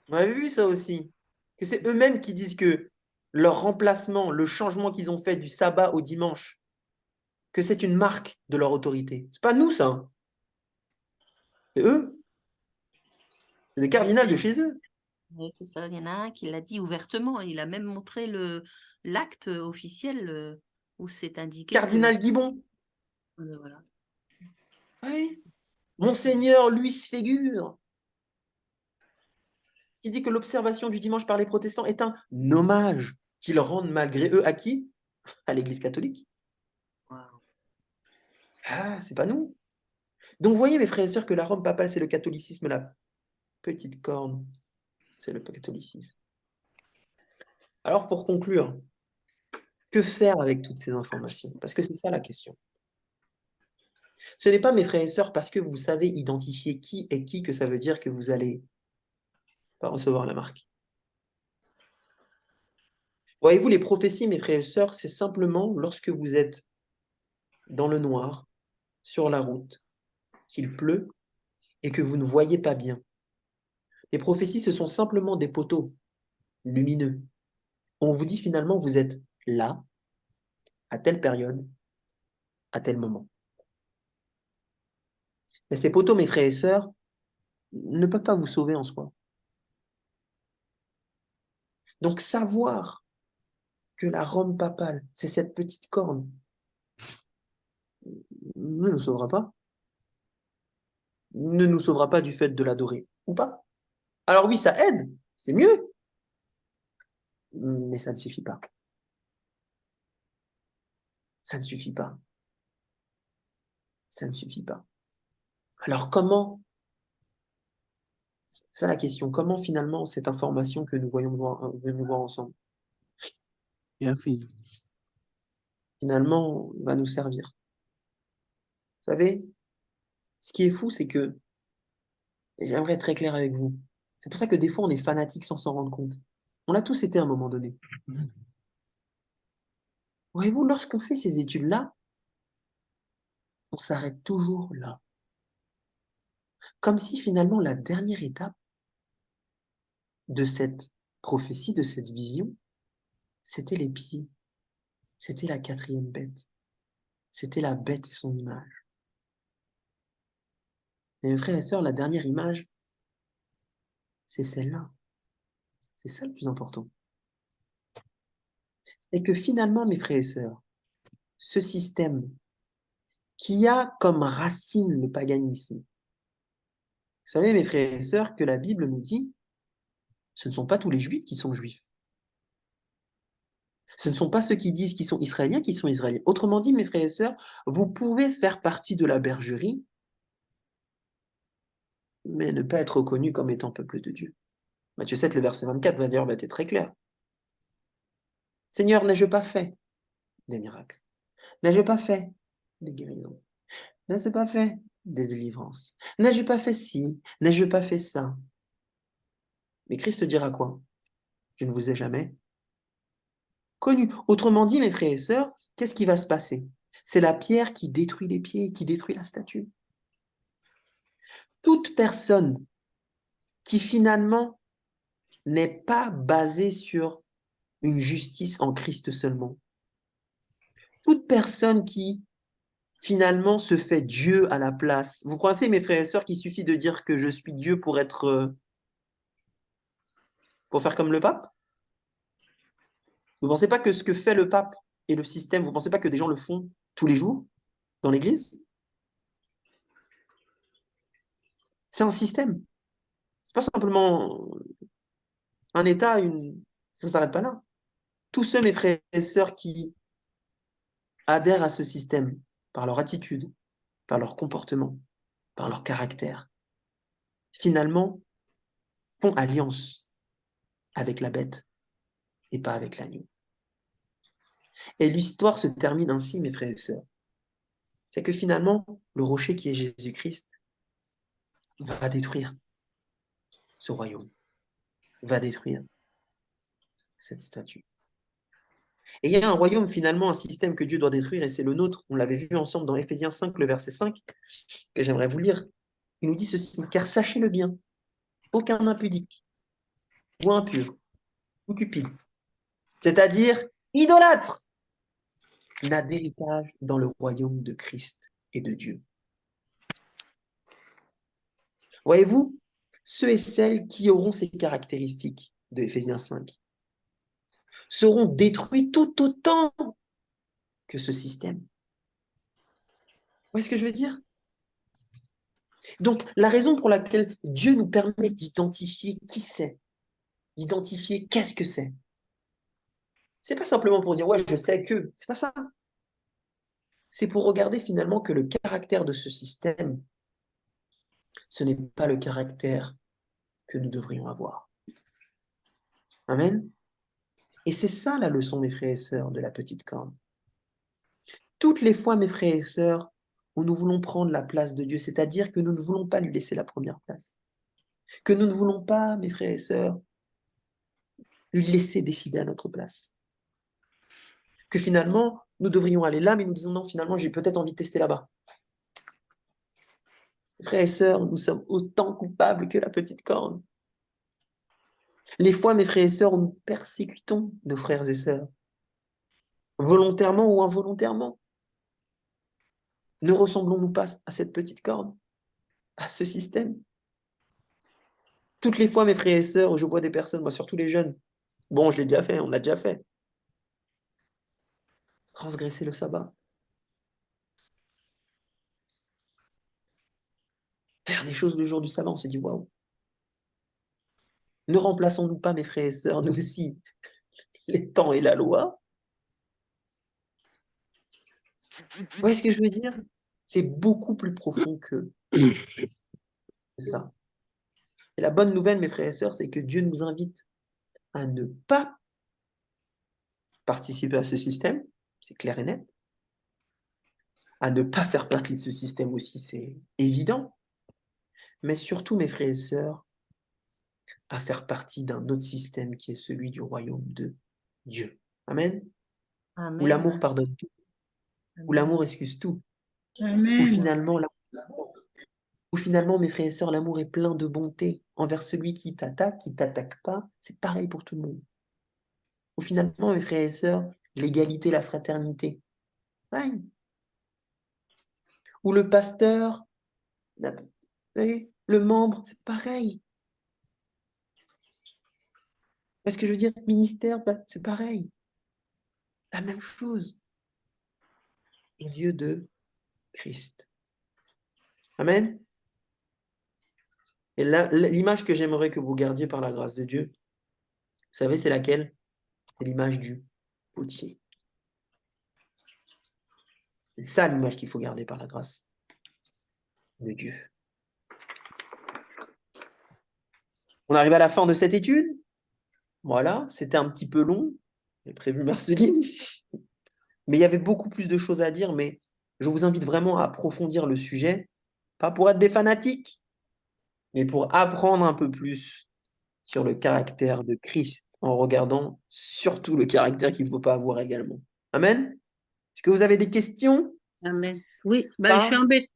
S5: On avait vu ça aussi. Que c'est eux-mêmes qui disent que leur remplacement, le changement qu'ils ont fait du sabbat au dimanche, que c'est une marque de leur autorité. C'est pas nous, ça. Hein. C'est eux. C'est le cardinal de chez eux.
S6: Oui, c'est ça. Il y en a un qui l'a dit ouvertement. Il a même montré l'acte officiel où c'est indiqué
S5: Cardinal Guibon.
S6: Voilà.
S5: Oui. Monseigneur Luis Fégure. Qui dit que l'observation du dimanche par les protestants est un hommage qu'ils rendent malgré eux à qui? À l'Église catholique.
S6: Wow.
S5: Ah, c'est pas nous. Donc, vous voyez, mes frères et sœurs, que la Rome papale, c'est le catholicisme, la petite corne, c'est le catholicisme. Alors, pour conclure, que faire avec toutes ces informations? Parce que c'est ça la question. Ce n'est pas, mes frères et sœurs, parce que vous savez identifier qui est qui que ça veut dire que vous allez pas recevoir la marque. Voyez-vous, les prophéties, mes frères et sœurs, c'est simplement lorsque vous êtes dans le noir, sur la route, qu'il pleut et que vous ne voyez pas bien. Les prophéties, ce sont simplement des poteaux lumineux. On vous dit finalement, vous êtes là, à telle période, à tel moment. Mais ces poteaux, mes frères et sœurs, ne peuvent pas vous sauver en soi. Donc savoir que la Rome papale, c'est cette petite corne, ne nous sauvera pas. Ne nous sauvera pas du fait de l'adorer, ou pas. Alors oui, ça aide, c'est mieux, mais ça ne suffit pas. Ça ne suffit pas. Ça ne suffit pas. Alors comment, c'est la question, comment finalement cette information que nous venons voir ensemble,
S3: Bien fait.
S5: finalement, va nous servir? Vous savez, ce qui est fou, c'est que, et j'aimerais être très clair avec vous, c'est pour ça que des fois on est fanatique sans s'en rendre compte. On l'a tous été à un moment donné. Voyez-vous, lorsqu'on fait ces études-là, on s'arrête toujours là. Comme si finalement la dernière étape de cette prophétie, de cette vision, c'était les pieds, c'était la quatrième bête, c'était la bête et son image. Et mes frères et sœurs, la dernière image, c'est celle-là. C'est ça le plus important. C'est que finalement, mes frères et sœurs, ce système qui a comme racine le paganisme. Vous savez, mes frères et sœurs, que la Bible nous dit, ce ne sont pas tous les juifs qui sont juifs. Ce ne sont pas ceux qui disent qu'ils sont israéliens qui sont israéliens. Autrement dit, mes frères et sœurs, vous pouvez faire partie de la bergerie, mais ne pas être reconnu comme étant peuple de Dieu. Matthieu 7, le verset 24 va d'ailleurs être très clair. Seigneur, n'ai-je pas fait des miracles? N'ai-je pas fait des guérisons? N'ai-je pas fait des délivrances? N'ai-je pas fait ci? N'ai-je pas fait ça? Mais Christ dira quoi? Je ne vous ai jamais connu. Autrement dit, mes frères et sœurs, qu'est-ce qui va se passer? C'est la pierre qui détruit les pieds, qui détruit la statue. Toute personne qui finalement n'est pas basée sur une justice en Christ seulement, toute personne qui finalement se fait Dieu à la place. Vous pensez, mes frères et sœurs, qu'il suffit de dire que je suis Dieu pour faire comme le pape? Vous ne pensez pas que ce que fait le pape et le système, vous ne pensez pas que des gens le font tous les jours dans l'Église? C'est un système. C'est pas simplement un État, ça ne s'arrête pas là. Tous ceux, mes frères et sœurs, qui adhèrent à ce système par leur attitude, par leur comportement, par leur caractère, finalement, font alliance avec la bête et pas avec l'agneau. Et l'histoire se termine ainsi, mes frères et sœurs. C'est que finalement, le rocher qui est Jésus-Christ va détruire ce royaume, va détruire cette statue. Et il y a un royaume, finalement, un système que Dieu doit détruire, et c'est le nôtre. On l'avait vu ensemble dans Éphésiens 5, le verset 5, que j'aimerais vous lire. Il nous dit ceci: car sachez-le bien, aucun impudique, ou impur, ou cupide, c'est-à-dire idolâtre, n'a d'héritage dans le royaume de Christ et de Dieu. Voyez-vous, ceux et celles qui auront ces caractéristiques de Éphésiens 5 seront détruits tout autant que ce système. Vous voyez ce que je veux dire? Donc, la raison pour laquelle Dieu nous permet d'identifier qui c'est, d'identifier qu'est-ce que c'est pas simplement pour dire, ouais, je sais que, c'est pas ça. C'est pour regarder finalement que le caractère de ce système, ce n'est pas le caractère que nous devrions avoir. Amen. Et c'est ça la leçon, mes frères et sœurs, de la petite corne. Toutes les fois, mes frères et sœurs, où nous voulons prendre la place de Dieu, c'est-à-dire que nous ne voulons pas lui laisser la première place, que nous ne voulons pas, mes frères et sœurs, lui laisser décider à notre place, que finalement, nous devrions aller là, mais nous disons non, finalement, j'ai peut-être envie de tester là-bas. Frères et sœurs, nous sommes autant coupables que la petite corne. Les fois, mes frères et sœurs, où nous persécutons nos frères et sœurs, volontairement ou involontairement, ne ressemblons-nous pas à cette petite corne, à ce système? Toutes les fois, mes frères et sœurs, où je vois des personnes, moi surtout les jeunes, bon, je l'ai déjà fait, on l'a déjà fait, transgresser le sabbat, faire des choses le jour du sabbat, on se dit waouh. Ne remplaçons-nous pas, mes frères et sœurs, nous aussi, les temps et la loi? Vous voyez ce que je veux dire? C'est beaucoup plus profond que ça. Et la bonne nouvelle, mes frères et sœurs, c'est que Dieu nous invite à ne pas participer à ce système, c'est clair et net, à ne pas faire partie de ce système aussi, c'est évident, mais surtout, mes frères et sœurs, à faire partie d'un autre système qui est celui du royaume de Dieu. Amen.
S6: Amen.
S5: Où l'amour pardonne tout, où l'amour excuse tout, où
S2: Amen.
S5: finalement, mes frères et sœurs, l'amour est plein de bonté envers celui qui t'attaque pas, c'est pareil pour tout le monde. Où finalement, mes frères et sœurs, l'égalité, la fraternité, pareil. Où le pasteur, vous voyez, le membre, c'est pareil. Parce que je veux dire, ministère, c'est pareil. La même chose. Au lieu de Christ. Amen. Et là, l'image que j'aimerais que vous gardiez par la grâce de Dieu, vous savez, c'est laquelle? C'est l'image du potier. C'est ça l'image qu'il faut garder par la grâce de Dieu. On arrive à la fin de cette étude. Voilà, c'était un petit peu long. J'ai prévu Marceline. Mais il y avait beaucoup plus de choses à dire, mais je vous invite vraiment à approfondir le sujet, pas pour être des fanatiques, mais pour apprendre un peu plus sur le caractère de Christ, en regardant surtout le caractère qu'il ne faut pas avoir également. Amen. Est-ce que vous avez des questions?
S1: Amen. Oui, ben,
S5: Pas?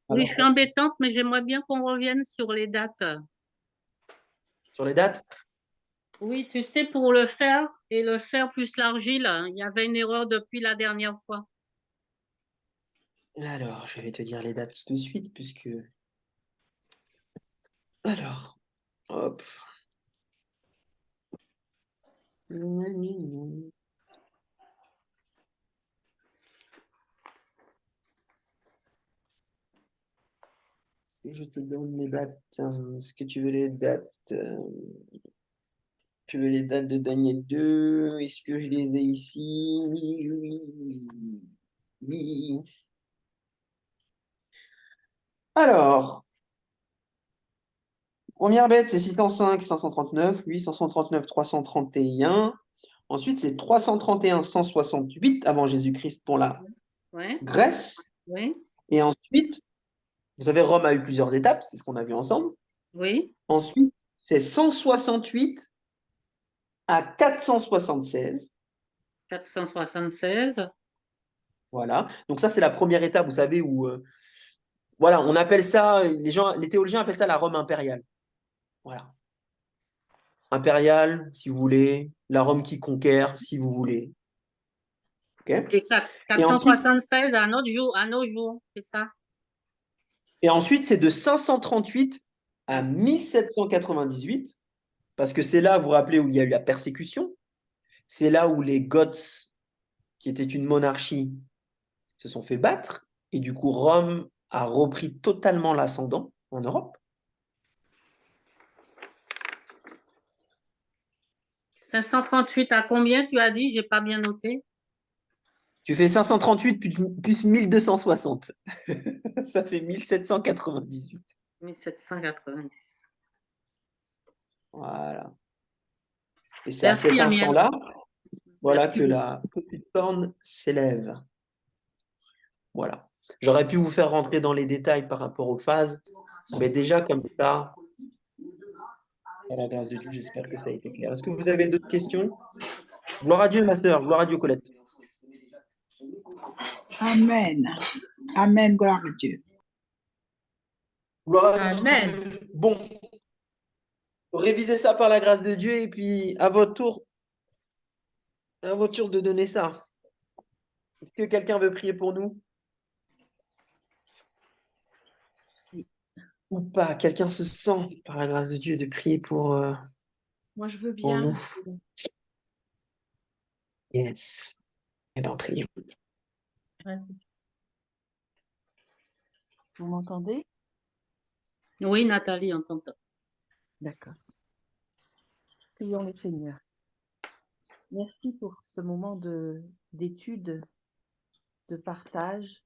S1: oui, je suis embêtante, mais j'aimerais bien qu'on revienne sur les dates.
S5: Sur les dates?
S1: Oui, tu sais, pour le fer et le fer plus l'argile, il y avait une erreur depuis la dernière fois.
S5: Alors, je vais te dire les dates tout de suite, puisque... Alors, hop. Je te donne les dates. Est-ce que tu veux les dates? Tu veux les dates de Daniel 2? Est-ce que je les ai ici? Oui, oui, oui, oui. Alors, première bête, c'est 605, 539. Oui, 539, 331. Ensuite, c'est 331, 168 avant Jésus-Christ pour la
S1: Ouais,
S5: Grèce.
S1: oui,
S5: Et ensuite, vous savez, Rome a eu plusieurs étapes, c'est ce qu'on a vu ensemble.
S1: oui.
S5: Ensuite, c'est 168 à 476.
S1: 476.
S5: Voilà. Donc ça, c'est la première étape, vous savez, où voilà, on appelle ça, les théologiens appellent ça la Rome impériale. Voilà. Impériale, si vous voulez, la Rome qui conquiert, si vous voulez. OK?
S1: Et
S5: Et ensuite,
S1: 476 à nos jours, c'est ça?
S5: c'est de 538 à 1798, parce que c'est là, vous vous rappelez, où il y a eu la persécution. C'est là où les Goths, qui étaient une monarchie, se sont fait battre. Et du coup, Rome a repris totalement l'ascendant en Europe.
S1: 538 à combien tu as dit? J'ai pas bien noté.
S5: Tu fais 538 plus 1260. Ça fait 1798.
S1: 1790.
S5: Voilà. Et c'est à
S1: Merci,
S5: cet
S1: Amiel.
S5: instant-là, voilà,
S1: Merci
S5: que
S1: beaucoup.
S5: la petite corne s'élève. Voilà. J'aurais pu vous faire rentrer dans les détails par rapport aux phases, mais déjà comme ça, à la grâce de Dieu, j'espère que ça a été clair. Est-ce que vous avez d'autres questions? Gloire à Dieu, ma sœur. Gloire à Dieu, Colette.
S7: Amen. Amen, gloire à Dieu.
S5: Gloire à
S6: Amen.
S5: Dieu. Bon, révisez ça par la grâce de Dieu et puis à votre tour de donner ça. Est-ce que quelqu'un veut prier pour nous? Ou pas? Quelqu'un se sent, par la grâce de Dieu, de prier pour
S6: Moi, je veux
S5: pour
S6: bien.
S5: nous? Yes. Eh bien, prions.
S6: Vas-y. Vous m'entendez?
S1: Oui, Nathalie, on t'entend.
S6: D'accord. Prions le Seigneur. Merci pour ce moment d'étude, de partage,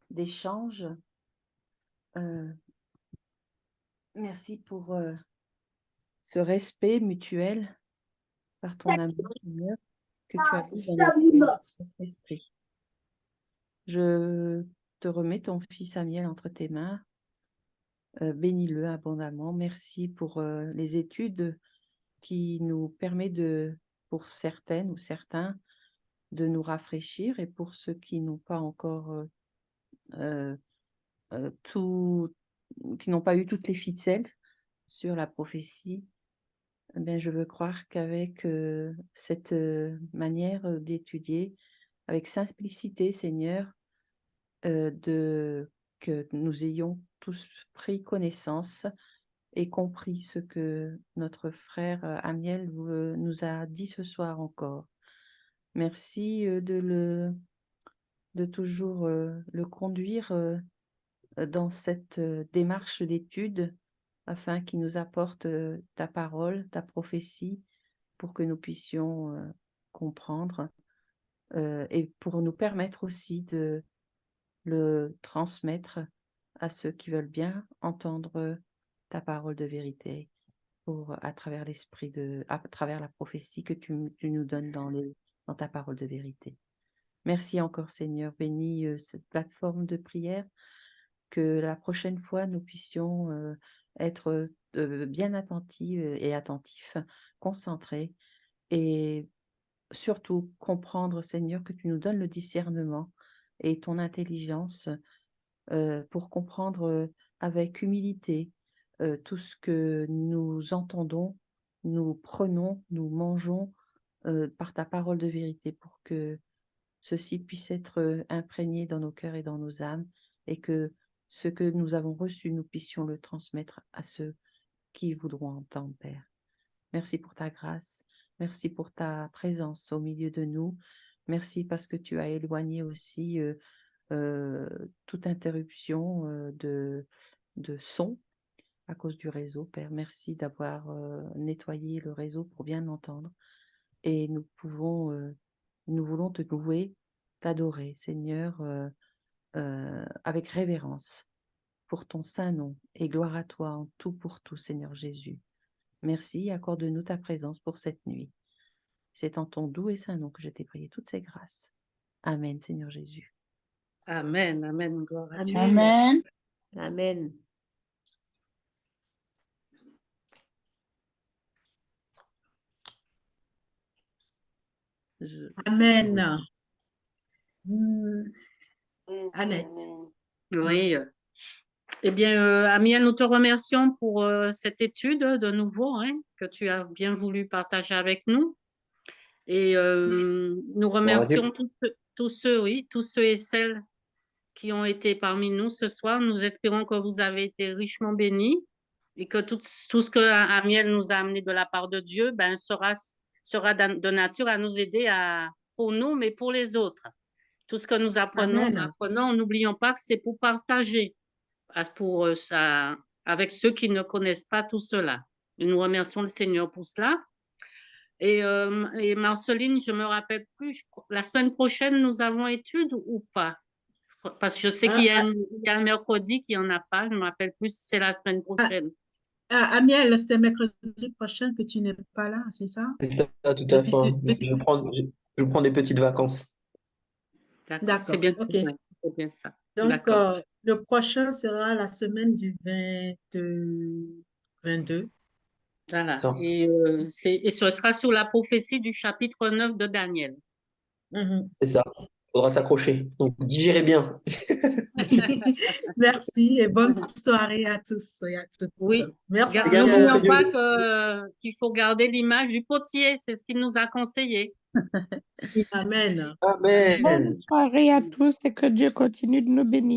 S6: d'échange. Merci pour ce respect mutuel par ton amour, Seigneur, que tu as mis dans notre esprit. Je te remets ton fils Amiel entre tes mains. Bénis-le abondamment. Merci pour les études qui nous permettent pour certaines ou certains, de nous rafraîchir, et pour ceux qui n'ont pas encore qui n'ont pas eu toutes les ficelles sur la prophétie, je veux croire qu'avec cette manière d'étudier, avec simplicité, Seigneur, que nous ayons tous pris connaissance et compris ce que notre frère Amiel nous a dit ce soir encore. Merci de toujours le conduire dans cette démarche d'étude afin qu'il nous apporte ta parole, ta prophétie, pour que nous puissions comprendre et pour nous permettre aussi de le transmettre à ceux qui veulent bien entendre ta parole de vérité à travers à travers la prophétie que tu nous donnes dans ta parole de vérité. Merci encore, Seigneur. Bénis cette plateforme de prière, que la prochaine fois, nous puissions être bien attentifs, concentrés, et surtout comprendre, Seigneur, que tu nous donnes le discernement et ton intelligence pour comprendre avec humilité tout ce que nous entendons, nous prenons, nous mangeons par ta parole de vérité, pour que ceci puisse être imprégné dans nos cœurs et dans nos âmes, et que ce que nous avons reçu, nous puissions le transmettre à ceux qui voudront entendre, Père. Merci pour ta grâce, merci pour ta présence au milieu de nous, merci parce que tu as éloigné aussi toute interruption de son à cause du réseau, Père. Merci d'avoir nettoyé le réseau pour bien entendre, et nous voulons te louer, t'adorer, Seigneur, avec révérence pour ton saint nom, et gloire à toi en tout pour tout, Seigneur Jésus. Merci, accorde-nous ta présence pour cette nuit. C'est en ton doux et saint nom que je t'ai prié toutes ces grâces. Amen, Seigneur Jésus.
S1: Amen, amen, gloire à Dieu.
S7: Amen.
S9: Amen.
S2: Amen. Annette.
S1: Oui. Eh bien, Amiel, nous te remercions pour cette étude de nouveau, hein, que tu as bien voulu partager avec nous. Et nous remercions tous ceux et celles qui ont été parmi nous ce soir. Nous espérons que vous avez été richement bénis, et que tout ce que Amiel nous a amené de la part de Dieu sera de nature à nous aider pour nous, mais pour les autres. Tout ce que nous apprenons, n'oublions pas que c'est pour partager avec ceux qui ne connaissent pas tout cela. Nous remercions le Seigneur pour cela. Et Marceline, je me rappelle plus, la semaine prochaine, nous avons étude ou pas? Parce que je sais qu'il y a un mercredi qu'il n'y en a pas, je ne me rappelle plus si c'est la semaine prochaine.
S2: Amiel, c'est mercredi prochain que tu n'es pas là, c'est ça?
S5: C'est ça, tout à fait. Je vais prendre des petites vacances.
S2: D'accord,
S1: c'est bien,
S2: ok.
S1: c'est bien ça.
S2: Donc, le prochain sera la semaine du 22.
S1: Voilà.
S5: Ça.
S1: Et ce sera sur la prophétie du chapitre 9 de Daniel.
S5: C'est ça. Il faudra s'accrocher. Donc, digérez bien.
S2: Merci et bonne soirée à tous et à toutes.
S1: Oui.
S2: Merci.
S1: N'oublions pas qu'il faut garder l'image du potier. C'est ce qu'il nous a conseillé.
S2: Amen.
S4: Bonne soirée à tous et que Dieu continue de nous bénir.